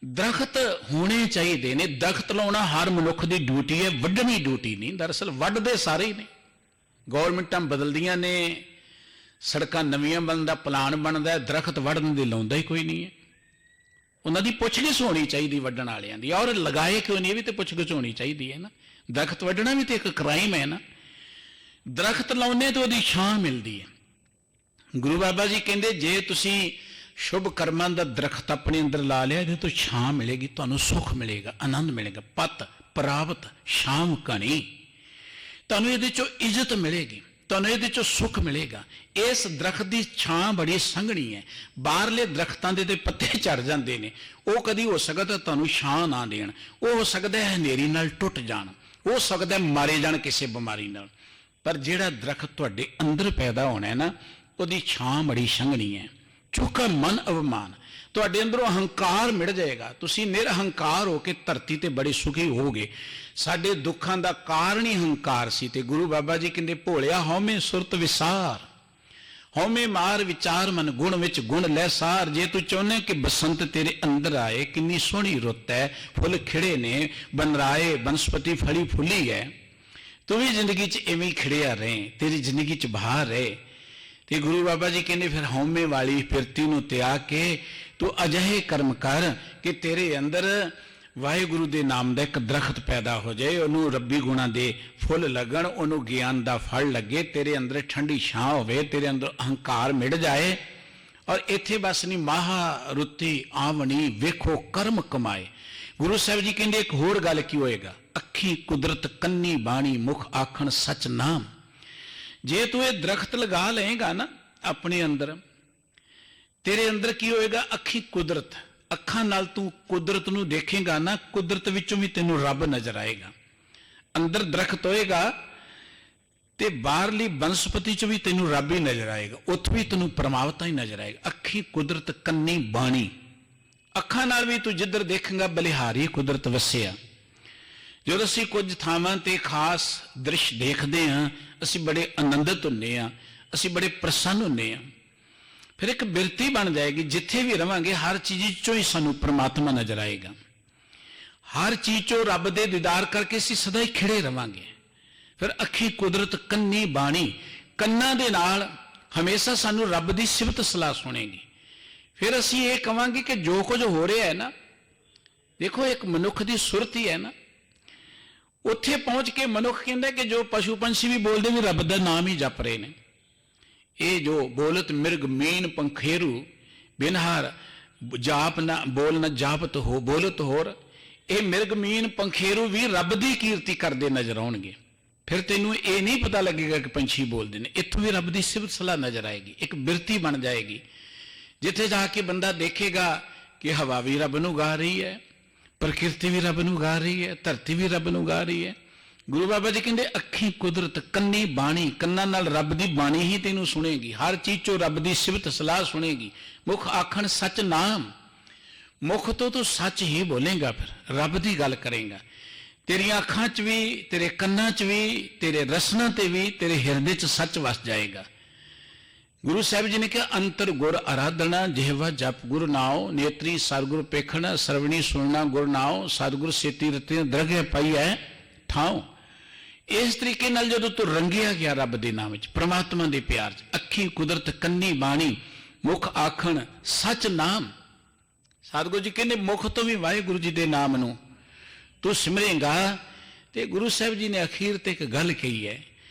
ਦਰਖਤ ਹੋਣੇ ਚਾਹੀਦੇ ਨੇ। ਦਰਖਤ ਲਾਉਣਾ ਹਰ ਮਨੁੱਖ ਦੀ ਡਿਊਟੀ ਹੈ, ਵੱਢਣੀ ਡਿਊਟੀ ਨਹੀਂ। ਦਰਅਸਲ ਵੱਢਦੇ ਸਾਰੇ ਹੀ ਨੇ। ਗੌਰਮੈਂਟਾਂ ਬਦਲਦੀਆਂ ਨੇ, ਸੜਕਾਂ ਨਵੀਆਂ ਬਣਨ ਦਾ ਪਲਾਨ ਬਣਦਾ, ਦਰਖਤ ਵੱਢਣ ਦੇ ਲਾਉਂਦਾ ਹੀ ਕੋਈ ਨਹੀਂ ਹੈ। ਉਹਨਾਂ ਦੀ ਪੁੱਛਗਿੱਛ ਹੋਣੀ ਚਾਹੀਦੀ ਵੱਢਣ ਵਾਲਿਆਂ ਦੀ, ਔਰ ਲਗਾਏ ਕਿਉਂ ਨਹੀਂ, ਇਹ ਵੀ ਤੇ ਪੁੱਛਗਿੱਛ ਹੋਣੀ ਚਾਹੀਦੀ ਹੈ ਨਾ। ਦਰਖਤ ਵੱਢਣਾ ਵੀ ਤੇ ਇੱਕ ਕ੍ਰਾਈਮ ਹੈ ਨਾ। ਦਰਖਤ ਲਾਉਣੇ ਤੇ ਉਹਦੀ ਛਾਂ ਮਿਲਦੀ ਹੈ। ਗੁਰੂ ਬਾਬਾ ਜੀ ਕਹਿੰਦੇ ਜੇ ਤੁਸੀਂ ਸ਼ੁਭ ਕਰਮਾਂ ਦਾ ਦਰਖਤ ਆਪਣੇ ਅੰਦਰ ਲਾ ਲਿਆ, ਇਹਦੇ ਤੋਂ ਛਾਂ ਮਿਲੇਗੀ, ਤੁਹਾਨੂੰ ਸੁੱਖ ਮਿਲੇਗਾ, ਆਨੰਦ ਮਿਲੇਗਾ। ਪਤ ਪ੍ਰਾਪਤ ਸ਼ਾਮ ਕਣੀ, ਤੁਹਾਨੂੰ ਇਹਦੇ ਚੋਂ ਇੱਜ਼ਤ ਮਿਲੇਗੀ। ਤੁਹਾਨੂੰ ਇਹਦੇ ਚੋਂ ਸੁੱਖ ਮਿਲੇਗਾ। ਇਸ ਦਰਖਤ ਦੀ ਛਾਂ ਬੜੀ ਸੰਘਣੀ ਹੈ। ਬਾਹਰਲੇ ਦਰਖਤਾਂ ਦੇ ਤੇ ਪੱਤੇ ਝੜ ਜਾਂਦੇ ਨੇ, ਉਹ ਕਦੀ ਹੋ ਸਕਦਾ ਤੁਹਾਨੂੰ ਛਾਂ ਨਾ ਦੇਣ, ਉਹ ਹੋ ਸਕਦਾ ਹੈ ਹਨੇਰੀ ਨਾਲ ਟੁੱਟ ਜਾਣ, ਹੋ ਸਕਦਾ ਮਾਰੇ ਜਾਣ ਕਿਸੇ ਬਿਮਾਰੀ ਨਾਲ। ਪਰ ਜਿਹੜਾ ਦਰਖਤ ਤੁਹਾਡੇ ਅੰਦਰ ਪੈਦਾ ਹੋਣਾ ਹੈ ਨਾ, ਉਹਦੀ ਛਾਂ ਬੜੀ ਸੰਘਣੀ ਹੈ। ਚੁੱਕਾ ਮਨ ਅਵਮਾਨ, ਤੁਹਾਡੇ ਅੰਦਰੋਂ ਹੰਕਾਰ ਮਿਟ ਜਾਏਗਾ, ਤੁਸੀਂ ਨਿਰਹੰਕਾਰ ਹੋ ਕੇ ਧਰਤੀ ਤੇ ਬੜੇ ਸੁਖੀ ਹੋਗੇ। ਸਾਡੇ ਦੁੱਖਾਂ ਦਾ ਕਾਰਨ ਹੀ ਹੰਕਾਰ ਸੀ, ਤੇ ਗੁਰੂ ਬਾਬਾ ਜੀ ਕਹਿੰਦੇ ਭੋਲਿਆ ਹਉਮੈ ਸੁਰਤ ਵਿਸਾਰ, ਹਉਮੈ ਮਾਰ ਵਿਚਾਰ ਮਨ ਗੁਣ ਵਿੱਚ ਗੁਣ ਲੈ ਸਾਰ। ਜੇ ਤੂੰ ਚਾਹੁੰਦਾ ਕਿ ਬਸੰਤ ਤੇਰੇ ਅੰਦਰ ਆਏ, ਕਿੰਨੀ ਸੋਹਣੀ ਰੁੱਤ ਹੈ, ਫੁੱਲ ਖਿੜੇ ਨੇ, ਬਨਰਾਏ ਬਨਸਪਤੀ ਫਲੀ ਫੁੱਲੀ ਹੈ, ਤੂੰ ਵੀ ਜ਼ਿੰਦਗੀ 'ਚ ਇਵੇਂ ਹੀ ਖਿੜਿਆ ਰਹੇ, ਤੇਰੀ ਜ਼ਿੰਦਗੀ 'ਚ ਬਹਾਰ ਰਹੇ। ਤੇ ਗੁਰੂ ਬਾਬਾ ਜੀ ਕਹਿੰਦੇ ਫਿਰ ਹਉਮੈ ਵਾਲੀ ਫਿਰਤੀ ਨੂੰ ਤਿਆਗ ਕੇ ਤੂੰ ਅਜਿਹੇ ਕਰਮ ਕਰ ਕਿ ਤੇਰੇ ਅੰਦਰ ਵਾਹਿਗੁਰੂ ਦੇ ਨਾਮ ਦਾ ਇੱਕ ਦਰਖਤ ਪੈਦਾ ਹੋ ਜਾਏ, ਉਹਨੂੰ ਰੱਬੀ ਗੁਣਾਂ ਦੇ ਫੁੱਲ ਲੱਗਣ, ਉਹਨੂੰ ਗਿਆਨ ਦਾ ਫਲ ਲੱਗੇ, ਤੇਰੇ ਅੰਦਰ ਠੰਡੀ ਛਾਂ ਹੋਵੇ, ਤੇਰੇ ਅੰਦਰ ਅਹੰਕਾਰ ਮਿਟ ਜਾਏ। ਔਰ ਇੱਥੇ ਬਸ ਨਹੀਂ, ਮਹਾ ਰੁੱਤੀ ਆਵਣੀ ਵੇਖੋ ਕਰਮ ਕਮਾਏ। ਗੁਰੂ ਸਾਹਿਬ ਜੀ ਕਹਿੰਦੇ ਇੱਕ ਹੋਰ ਗੱਲ ਕੀ ਹੋਏਗਾ, ਅੱਖੀ ਕੁਦਰਤ ਕੰਨੀ ਬਾਣੀ ਮੁਖ ਆਖਣ ਸਚ ਨਾਮ। ਜੇ ਤੂੰ ਇਹ ਦਰਖਤ ਲਗਾ ਲਏਗਾ ਨਾ ਆਪਣੇ ਅੰਦਰ, ਤੇਰੇ ਅੰਦਰ ਕੀ ਹੋਏਗਾ, ਅੱਖੀ ਕੁਦਰਤ, ਅੱਖਾਂ ਨਾਲ ਤੂੰ ਕੁਦਰਤ ਨੂੰ ਦੇਖੇਗਾ ਨਾ, ਕੁਦਰਤ ਵਿੱਚੋਂ ਵੀ ਤੈਨੂੰ ਰੱਬ ਨਜ਼ਰ ਆਏਗਾ। ਅੰਦਰ ਦਰਖਤ ਹੋਏਗਾ ਤੇ ਬਾਹਰਲੀ ਬਨਸਪਤੀ 'ਚ ਵੀ ਤੈਨੂੰ ਰੱਬ ਹੀ ਨਜ਼ਰ ਆਏਗਾ, ਉੱਥੇ ਵੀ ਤੈਨੂੰ ਪਰਮਾਤਮਾ ਹੀ ਨਜ਼ਰ ਆਏਗਾ। ਅੱਖੀ ਕੁਦਰਤ ਕੰਨੀ ਬਾਣੀ, ਅੱਖਾਂ ਨਾਲ ਵੀ ਤੂੰ ਜਿੱਧਰ ਦੇਖੇਗਾ ਬਲਿਹਾਰੀ ਕੁਦਰਤ ਵਸਿਆ। ਜਦੋਂ ਅਸੀਂ ਕੁਝ ਥਾਵਾਂ ਤੇ ਖਾਸ ਦ੍ਰਿਸ਼ ਦੇਖਦੇ ਹਾਂ, ਅਸੀਂ ਬੜੇ ਆਨੰਦਿਤ ਹੁੰਦੇ ਹਾਂ, ਅਸੀਂ ਬੜੇ ਪ੍ਰਸੰਨ ਹੁੰਦੇ ਹਾਂ। ਫਿਰ ਇੱਕ ਬਿਰਤੀ ਬਣ ਜਾਏਗੀ, ਜਿੱਥੇ ਵੀ ਰਵਾਂਗੇ ਹਰ ਚੀਜ਼ 'ਚੋਂ ਹੀ ਸਾਨੂੰ ਪ੍ਰਮਾਤਮਾ ਨਜ਼ਰ ਆਏਗਾ, ਹਰ ਚੀਜ਼ 'ਚੋਂ ਰੱਬ ਦੇ ਦੀਦਾਰ ਕਰਕੇ ਅਸੀਂ ਸਦਾ ਹੀ ਖਿੜੇ ਰਵਾਂਗੇ। ਫਿਰ ਅੱਖੀ ਕੁਦਰਤ ਕੰਨੀ ਬਾਣੀ, ਕੰਨਾਂ ਦੇ ਨਾਲ ਹਮੇਸ਼ਾ ਸਾਨੂੰ ਰੱਬ ਦੀ ਸਿਫਤ ਸਲਾਹ ਸੁਣੇਗੀ। ਫਿਰ ਅਸੀਂ ਇਹ ਕਵਾਂਗੇ ਕਿ ਜੋ ਕੁਝ ਹੋ ਰਿਹਾ ਹੈ ਨਾ, ਦੇਖੋ ਇੱਕ ਮਨੁੱਖ ਦੀ ਸੁਰਤ ਹੀ ਹੈ ਨਾ, ਉੱਥੇ ਪਹੁੰਚ ਕੇ ਮਨੁੱਖ ਕਹਿੰਦਾ ਕਿ ਜੋ ਪਸ਼ੂ ਪੰਛੀ ਵੀ ਬੋਲਦੇ ਵੀ ਰੱਬ ਦਾ ਨਾਮ ਹੀ ਜਪ ਰਹੇ ਨੇ। ਇਹ ਜੋ ਬੋਲਤ ਮਿਰਗ ਮੀਨ ਪੰਖੇਰੂ ਬਿਨਹਾਰ ਜਾਪ ਨਾ ਬੋਲ ਨਾ ਜਾਪਤ ਹੋ ਬੋਲਤ ਹੋਰ, ਇਹ ਮਿਰਗ ਮੀਨ ਪੰਖੇਰੂ ਵੀ ਰੱਬ ਦੀ ਕੀਰਤੀ ਕਰਦੇ ਨਜ਼ਰ ਆਉਣਗੇ। ਫਿਰ ਤੈਨੂੰ ਇਹ ਨਹੀਂ ਪਤਾ ਲੱਗੇਗਾ ਕਿ ਪੰਛੀ ਬੋਲਦੇ ਨੇ, ਇੱਥੋਂ ਵੀ ਰੱਬ ਦੀ ਸਿਫਤ ਸਲਾਹ ਨਜ਼ਰ ਆਏਗੀ, ਇੱਕ ਬਿਰਤੀ ਬਣ ਜਾਏਗੀ। ਜਿੱਥੇ ਜਾ ਕੇ ਬੰਦਾ ਦੇਖੇਗਾ ਕਿ ਹਵਾ ਵੀ ਰੱਬ ਨੂੰ ਗਾ ਰਹੀ ਹੈ, ਪ੍ਰਕਿਰਤੀ ਵੀ ਰੱਬ ਨੂੰ ਗਾ ਰਹੀ ਹੈ, ਧਰਤੀ ਵੀ ਰੱਬ ਨੂੰ ਗਾ ਰਹੀ ਹੈ। ਗੁਰੂ ਬਾਬਾ ਜੀ ਕਹਿੰਦੇ ਅੱਖੀ ਕੁਦਰਤ ਕੰਨੀ ਬਾਣੀ, ਕੰਨਾਂ ਨਾਲ ਰੱਬ ਦੀ ਬਾਣੀ ਹੀ ਤੈਨੂੰ ਸੁਣੇਗੀ, ਹਰ ਚੀਜ਼ 'ਚੋਂ ਰੱਬ ਦੀ ਸਿਫਤ ਸਲਾਹ ਸੁਣੇਗੀ। ਮੁਖ ਆਖਣ ਸਚ ਨਾਮ, ਮੁਖ ਤੋਂ ਤੂੰ ਸੱਚ ਹੀ ਬੋਲੇਗਾ, ਫਿਰ ਰੱਬ ਦੀ ਗੱਲ ਕਰੇਗਾ। ਤੇਰੀਆਂ ਅੱਖਾਂ 'ਚ ਵੀ, ਤੇਰੇ ਕੰਨਾਂ 'ਚ ਵੀ, ਤੇਰੇ ਰਸਨਾਂ ਤੇ ਵੀ, ਤੇਰੇ ਹਿਰਦੇ 'ਚ ਸੱਚ ਵਸ ਜਾਏਗਾ। ਗੁਰੂ ਸਾਹਿਬ ਜੀ ਨੇ ਕਿਹਾ ਅੰਤਰ ਗੁਰ ਆਰਾਧਨਾ ਜਿਹਵਾ ਜਪ ਗੁਰ ਨਾਉ, ਨੇਤਰੀ ਸਤਿਗੁਰ ਪੇਖਣ ਸਰਵਣੀ ਸੁਣਨਾ ਗੁਰ ਨਾਉ, ਸਤਿਗੁਰ ਸੇਤੀ ਰਤੇ ਦਰਗਹਿ ਪਾਈ ਹੈ ਠਾਉ। ਇਸ ਤਰੀਕੇ ਨਾਲ ਜਦੋਂ ਤੂੰ ਰੰਗਿਆ ਗਿਆ ਰੱਬ ਦੇ ਨਾਮ ਵਿੱਚ, ਪ੍ਰਮਾਤਮਾ ਦੇ ਪਿਆਰ 'ਚ, ਅੱਖੀ ਕੁਦਰਤ ਕੰਨੀ ਬਾਣੀ ਮੁਖ ਆਖਣ ਸੱਚ ਨਾਮ। ਸਤਿਗੁਰੂ ਜੀ ਕਹਿੰਦੇ ਮੁਖ ਤੋਂ ਵੀ ਵਾਹਿਗੁਰੂ ਜੀ ਦੇ ਨਾਮ ਨੂੰ ਤੂੰ ਸਿਮਰੇਂਗਾ। ਤੇ ਗੁਰੂ ਸਾਹਿਬ ਜੀ ਨੇ ਅਖੀਰ ਤੇ ਇੱਕ ਗੱਲ ਕਹੀ ਹੈ,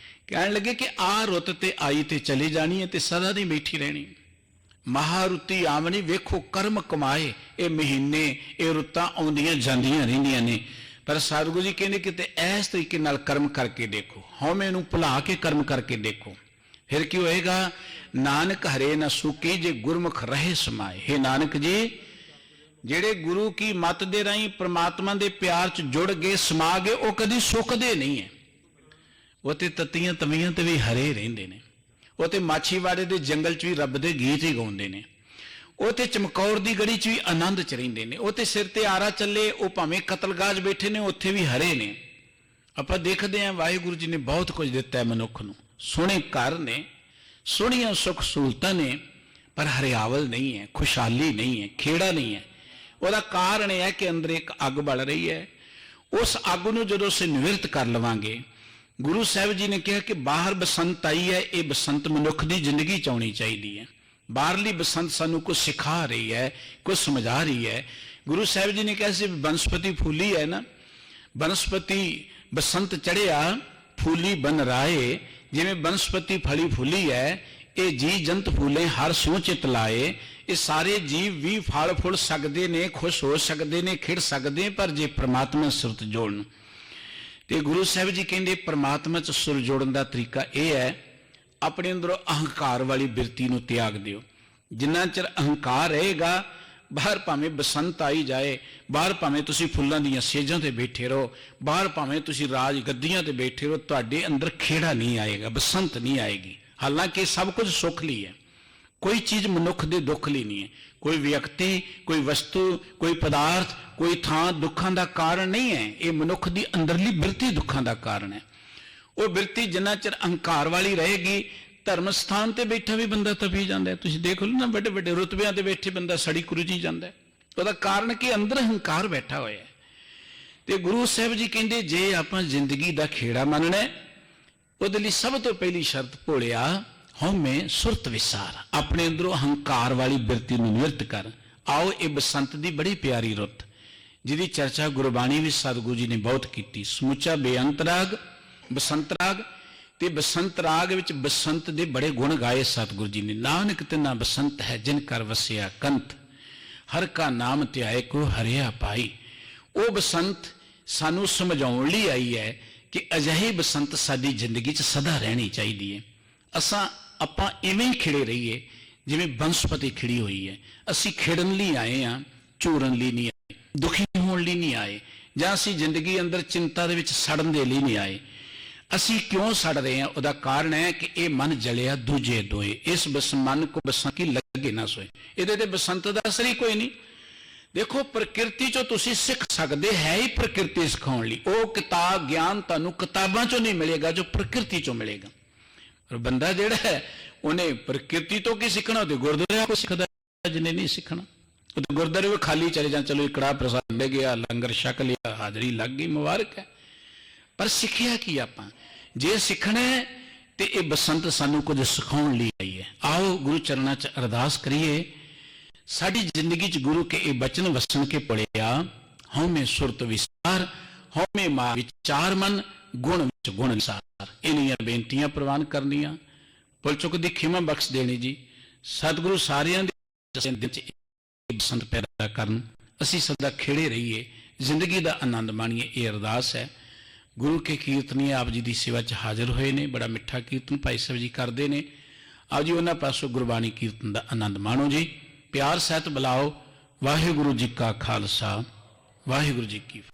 ਕਹਿਣ ਲੱਗੇ ਕਿ ਆ ਰੁੱਤ ਤੇ ਆਈ ਤੇ ਚਲੀ ਜਾਣੀ ਹੈ ਤੇ ਸਦਾ ਨਹੀਂ ਬੈਠੀ ਰਹਿਣੀ। ਮਹਾਰੁੱਤੀ ਆਵਣੀ ਵੇਖੋ ਕਰਮ ਕਮਾਏ, ਇਹ ਮਹੀਨੇ ਇਹ ਰੁੱਤਾਂ ਆਉਂਦੀਆਂ ਜਾਂਦੀਆਂ ਰਹਿੰਦੀਆਂ ਨੇ, ਪਰ ਸਤਿਗੁਰੂ ਜੀ ਕਹਿੰਦੇ ਕਿਤੇ ਇਸ ਤਰੀਕੇ ਨਾਲ ਕਰਮ ਕਰਕੇ ਦੇਖੋ, ਹਉਮੈ ਨੂੰ ਭੁਲਾ ਕੇ ਕਰਮ ਕਰਕੇ ਦੇਖੋ, ਫਿਰ ਕੀ ਹੋਏਗਾ। ਨਾਨਕ ਹਰੇ ਨਾ ਸੁਕੀ ਜੇ ਗੁਰਮੁਖ ਰਹੇ ਸਮਾਏ। ਹੇ ਨਾਨਕ ਜੀ, ਜਿਹੜੇ ਗੁਰੂ ਕੀ ਮੱਤ ਦੇ ਰਾਹੀਂ ਪ੍ਰਮਾਤਮਾ ਦੇ ਪਿਆਰ 'ਚ ਜੁੜ ਗਏ, ਸਮਾ ਗਏ, ਉਹ ਕਦੀ ਸੁੱਕਦੇ ਨਹੀਂ ਹੈ। ਉਹ ਤੇ ਤਤੀਆਂ ਤਵੀਆਂ ਤੇ ਵੀ ਹਰੇ ਰਹਿੰਦੇ ਨੇ, ਉਹ ਤੇ ਮਾਛੀਵਾੜੇ ਦੇ ਜੰਗਲ 'ਚ ਵੀ ਰੱਬ ਦੇ ਗੀਤ ਹੀ ਗਾਉਂਦੇ ਨੇ, ਉਹ ਤੇ ਚਮਕੌਰ ਦੀ ਗੜੀ 'ਚ ਵੀ ਆਨੰਦ 'ਚ ਰਹਿੰਦੇ ਨੇ, ਉਹ ਤੇ ਸਿਰ ਤੇ ਆਰਾ ਚੱਲੇ, ਉਹ ਭਾਵੇਂ ਕਤਲਗਾਹ 'ਚ ਬੈਠੇ ਨੇ, ਉੱਥੇ ਵੀ ਹਰੇ ਨੇ। ਆਪਾਂ ਦੇਖਦੇ ਹਾਂ ਵਾਹਿਗੁਰੂ ਜੀ ਨੇ ਬਹੁਤ ਕੁਝ ਦਿੱਤਾ ਹੈ ਮਨੁੱਖ ਨੂੰ, ਸੋਹਣੇ ਘਰ ਨੇ, ਸੋਹਣੀਆਂ ਸੁੱਖ ਸਹੂਲਤਾਂ ਨੇ, ਪਰ ਹਰਿਆਵਲ ਨਹੀਂ ਹੈ, ਖੁਸ਼ਹਾਲੀ ਨਹੀਂ ਹੈ, ਖੇੜਾ ਨਹੀਂ ਹੈ। ਉਹਦਾ ਕਾਰਨ ਇਹ ਹੈ ਕਿ ਅੰਦਰ ਇੱਕ ਅੱਗ ਬਲ ਰਹੀ ਹੈ। ਉਸ ਅੱਗ ਨੂੰ ਜਦੋਂ ਅਸੀਂ ਨਿਵਰਤ ਕਰ ਲਵਾਂਗੇ, ਗੁਰੂ ਸਾਹਿਬ ਜੀ ਨੇ ਕਿਹਾ ਕਿ ਬਾਹਰ ਬਸੰਤ ਆਈ ਹੈ, ਇਹ ਬਸੰਤ ਮਨੁੱਖ ਦੀ ਜ਼ਿੰਦਗੀ 'ਚ ਆਉਣੀ ਚਾਹੀਦੀ ਹੈ। ਬਾਹਰਲੀ ਬਸੰਤ ਸਾਨੂੰ ਕੁਝ ਸਿਖਾ ਰਹੀ ਹੈ, ਕੁਝ ਸਮਝਾ ਰਹੀ ਹੈ। ਗੁਰੂ ਸਾਹਿਬ ਜੀ ਨੇ ਕਿਹਾ ਸੀ ਬਨਸਪਤੀ ਫੂਲੀ ਹੈ ਨਾ, ਬਨਸਪਤੀ ਬਸੰਤ ਚੜਿਆ ਫੂਲੀ ਬਨ ਰਾਏ, ਜਿਵੇਂ ਬਨਸਪਤੀ ਫਲੀ ਫੁੱਲੀ ਹੈ, ਇਹ ਜੀ ਜੰਤ ਫੂਲੇ ਹਰ ਸੂਹ ਚਿਤ ਲਾਏ। ਇਹ ਸਾਰੇ ਜੀਵ ਵੀ ਫਲ ਫੁੱਲ ਸਕਦੇ ਨੇ, ਖੁਸ਼ ਹੋ ਸਕਦੇ ਨੇ, ਖਿੜ ਸਕਦੇ, ਪਰ ਜੇ ਪ੍ਰਮਾਤਮਾ ਸੁਰਤ ਜੋੜਨ। ਤੇ ਗੁਰੂ ਸਾਹਿਬ ਜੀ ਕਹਿੰਦੇ ਪ੍ਰਮਾਤਮਾ 'ਚ ਸੁਰ ਜੋੜਨ ਦਾ ਤਰੀਕਾ ਇਹ ਹੈ ਆਪਣੇ ਅੰਦਰੋਂ ਅਹੰਕਾਰ ਵਾਲੀ ਬਿਰਤੀ ਨੂੰ ਤਿਆਗ ਦਿਓ। ਜਿੰਨਾ ਚਿਰ ਅਹੰਕਾਰ ਰਹੇਗਾ, ਬਾਹਰ ਭਾਵੇਂ ਬਸੰਤ ਆਈ ਜਾਏ, ਬਾਹਰ ਭਾਵੇਂ ਤੁਸੀਂ ਫੁੱਲਾਂ ਦੀਆਂ ਸੇਜਾਂ ਤੇ ਬੈਠੇ ਰਹੋ, ਬਾਹਰ ਭਾਵੇਂ ਤੁਸੀਂ ਰਾਜ ਗੱਦੀਆਂ ਤੇ ਬੈਠੇ ਰਹੋ, ਤੁਹਾਡੇ ਅੰਦਰ ਖੇੜਾ ਨਹੀਂ ਆਏਗਾ, ਬਸੰਤ ਨਹੀਂ ਆਏਗੀ। ਹਾਲਾਂਕਿ ਸਭ ਕੁਝ ਸੁੱਖ ਲਈ ਹੈ, ਕੋਈ ਚੀਜ਼ ਮਨੁੱਖ ਦੇ ਦੁੱਖ ਲਈ ਨਹੀਂ ਹੈ। ਕੋਈ ਵਿਅਕਤੀ, ਕੋਈ ਵਸਤੂ, ਕੋਈ ਪਦਾਰਥ, ਕੋਈ ਥਾਂ ਦੁੱਖਾਂ ਦਾ ਕਾਰਨ ਨਹੀਂ ਹੈ। ਇਹ ਮਨੁੱਖ ਦੀ ਅੰਦਰਲੀ ਬਿਰਤੀ ਦੁੱਖਾਂ ਦਾ ਕਾਰਨ ਹੈ। ਉਹ ਬਿਰਤੀ ਜਿੰਨਾ ਚਿਰ ਅਹੰਕਾਰ ਵਾਲੀ ਰਹੇਗੀ, ਧਰਮ ਸਥਾਨ ਤੇ ਬੈਠਾ ਵੀ ਬੰਦਾ ਤਪੀ ਜਾਂਦਾ ਹੈ। ਤੁਸੀਂ ਦੇਖ ਲਓ ਨਾ, ਵੱਡੇ ਵੱਡੇ ਰੁਤਬਿਆਂ ਤੇ ਬੈਠੇ ਬੰਦਾ ਸੜੀ ਕੁਰਜੀ ਜਾਂਦਾ ਹੈ। ਉਹਦਾ ਕਾਰਨ ਕਿ ਅੰਦਰ ਹੰਕਾਰ ਬੈਠਾ ਹੋਇਆ ਹੈ। ਤੇ ਗੁਰੂ ਸਾਹਿਬ ਜੀ ਕਹਿੰਦੇ, ਜੇ ਆਪਾਂ ਜ਼ਿੰਦਗੀ ਦਾ ਖੇੜਾ ਮੰਨਣਾ, ਉਹਦੇ ਲਈ ਸਭ ਤੋਂ ਪਹਿਲੀ ਸ਼ਰਤ ਭੋਲਿਆ ਹਉਮੈ ਸੁਰਤ ਵਿਸਾਰ। ਆਪਣੇ ਅੰਦਰੋਂ ਹੰਕਾਰ ਵਾਲੀ ਬਿਰਤੀ ਨੂੰ ਨਿਵਰਤ ਕਰ। ਆਓ, ਇਹ ਬਸੰਤ ਦੀ ਬੜੀ ਪਿਆਰੀ ਰੁੱਤ, ਜਿਹਦੀ ਚਰਚਾ ਗੁਰਬਾਣੀ ਵਿੱਚ ਸਤਿਗੁਰੂ ਜੀ ਨੇ ਬਹੁਤ ਕੀਤੀ। ਸਮੁੱਚਾ ਬੇਅੰਤ ਰਾਗ ਬਸੰਤ ਰਾਗ, ਤੇ ਬਸੰਤ ਰਾਗ ਵਿੱਚ ਬਸੰਤ ਦੇ ਬੜੇ ਗੁਣ ਗਾਏ ਸਤਿਗੁਰੂ ਜੀ ਨੇ। ਨਾਨਕ ਤਿਨਾ ਬਸੰਤ ਹੈ ਜਿਨ ਕਰ ਵਸਿਆ ਕੰਤ, ਹਰ ਕਾ ਨਾਮ ਧਿਆਏ ਕੋ ਹਰਿਆ ਪਾਈ। ਉਹ ਬਸੰਤ ਸਾਨੂੰ ਸਮਝਾਉਣ ਲਈ ਆਈ ਹੈ ਕਿ ਅਜਿਹੀ ਬਸੰਤ ਸਾਡੀ ਜ਼ਿੰਦਗੀ 'ਚ ਸਦਾ ਰਹਿਣੀ ਚਾਹੀਦੀ ਹੈ। ਆਪਾਂ ਇਵੇਂ ਹੀ ਖਿੜੇ ਰਹੀਏ ਜਿਵੇਂ ਬਨਸਪਤੀ ਖਿੜੀ ਹੋਈ ਹੈ। ਅਸੀਂ ਖਿੜਨ ਲਈ ਆਏ ਹਾਂ, ਝੂਰਨ ਲਈ ਨਹੀਂ ਆਏ, ਦੁਖੀ ਹੋਣ ਲਈ ਨਹੀਂ ਆਏ, ਜਾਂ ਅਸੀਂ ਜ਼ਿੰਦਗੀ ਅੰਦਰ ਚਿੰਤਾ ਦੇ ਵਿੱਚ ਸੜਨ ਦੇ ਲਈ ਨਹੀਂ ਆਏ। ਅਸੀਂ ਕਿਉਂ ਸੜ ਰਹੇ ਹਾਂ? ਉਹਦਾ ਕਾਰਨ ਹੈ ਕਿ ਇਹ ਮਨ ਜਲਿਆ ਦੂਜੇ ਦੋਏ, ਇਸ ਮਨ ਕੋ ਬਸੰਤ ਕੀ ਲੱਗੇ ਨਾ ਸੋਏ। ਇਹਦੇ ਤੇ ਬਸੰਤ ਦਾ ਅਸਰ ਹੀ ਕੋਈ ਨਹੀਂ। ਦੇਖੋ, ਪ੍ਰਕਿਰਤੀ ਚੋਂ ਤੁਸੀਂ ਸਿੱਖ ਸਕਦੇ, ਹੈ ਹੀ ਪ੍ਰਕਿਰਤੀ ਸਿਖਾਉਣ ਲਈ। ਉਹ ਕਿਤਾਬ ਗਿਆਨ ਤੁਹਾਨੂੰ ਕਿਤਾਬਾਂ ਚੋਂ ਨਹੀਂ ਮਿਲੇਗਾ ਜੋ ਪ੍ਰਕਿਰਤੀ ਚੋਂ ਮਿਲੇਗਾ। ਪਰ ਬੰਦਾ ਜਿਹੜਾ ਹੈ, ਉਹਨੇ ਪ੍ਰਕਿਰਤੀ ਤੋਂ ਕੀ ਸਿੱਖਣਾ? ਉਹ ਤੇ ਗੁਰਦੁਆਰੇ ਕੋ ਸਿੱਖਦਾ, ਜਿਹਨੇ ਨਹੀਂ ਸਿੱਖਣਾ ਉਹ ਤੇ ਗੁਰਦੁਆਰੇ ਵੀ ਖਾਲੀ ਚਲੇ ਜਾਣ, ਚਲੋ ਕੜਾਹ ਪ੍ਰਸਾਦ ਲੈ ਗਿਆ, ਲੰਗਰ ਛਕ ਲਿਆ, ਹਾਜ਼ਰੀ ਲੱਗ ਗਈ, ਮੁਬਾਰਕ ਹੈ। ਪਰ ਸਿੱਖਿਆ ਕੀ ਆਪਾਂ? ਜੇ ਸਿੱਖਣਾ ਹੈ ਤੇ ਇਹ ਬਸੰਤ ਸਾਨੂੰ ਕੁਝ ਸਿਖਾਉਣ ਲਈ ਆਈ ਹੈ। ਆਓ ਗੁਰੂ ਚਰਨਾਂ 'ਚ ਅਰਦਾਸ ਕਰੀਏ, ਸਾਡੀ ਜ਼ਿੰਦਗੀ 'ਚ ਗੁਰੂ ਕੇ ਇਹ ਬਚਨ ਵਸਣ ਕੇ ਪੜਿਆ। ਹਉਮੈ ਸੁਰਤ ਵਿਸਾਰ, ਹਉਮੈ ਮਾ ਵਿਚਾਰ ਮਨ, ਗੁਣ ਵਿੱਚ ਗੁਣ ਵਿਸਾਰ। ਇਹਨੀਆਂ ਬੇਨਤੀਆਂ ਪ੍ਰਵਾਨ ਕਰਨੀਆਂ, ਭੁੱਲ ਚੁੱਕ ਦੀ ਖਿਮਾ ਬਖਸ਼ ਦੇਣੀ ਜੀ। ਸਤਿਗੁਰੂ ਸਾਰਿਆਂ ਦੇ ਦਿਲ 'ਚ ਬਸੰਤ ਪੈਦਾ ਕਰਨ, ਅਸੀਂ ਸਦਾ ਖੇੜੇ ਰਹੀਏ, ਜ਼ਿੰਦਗੀ ਦਾ ਆਨੰਦ ਮਾਣੀਏ। ਇਹ ਅਰਦਾਸ ਹੈ। ਗੁਰੂ ਕੇ ਕੀਰਤਨੀ ਆਪ ਜੀ ਦੀ ਸੇਵਾ 'ਚ ਹਾਜ਼ਰ ਹੋਏ ਨੇ। ਬੜਾ ਮਿੱਠਾ ਕੀਰਤਨ ਭਾਈ ਸਾਹਿਬ ਜੀ ਕਰਦੇ ਨੇ। ਆਓ ਜੀ ਉਹਨਾਂ ਪਾਸੋਂ ਗੁਰਬਾਣੀ ਕੀਰਤਨ ਦਾ ਆਨੰਦ ਮਾਣੋ ਜੀ। ਪਿਆਰ ਸਹਿਤ ਬੁਲਾਓ। ਵਾਹਿਗੁਰੂ ਜੀ ਕਾ ਖਾਲਸਾ, ਵਾਹਿਗੁਰੂ ਜੀ ਕੀ ਫਤਿਹ।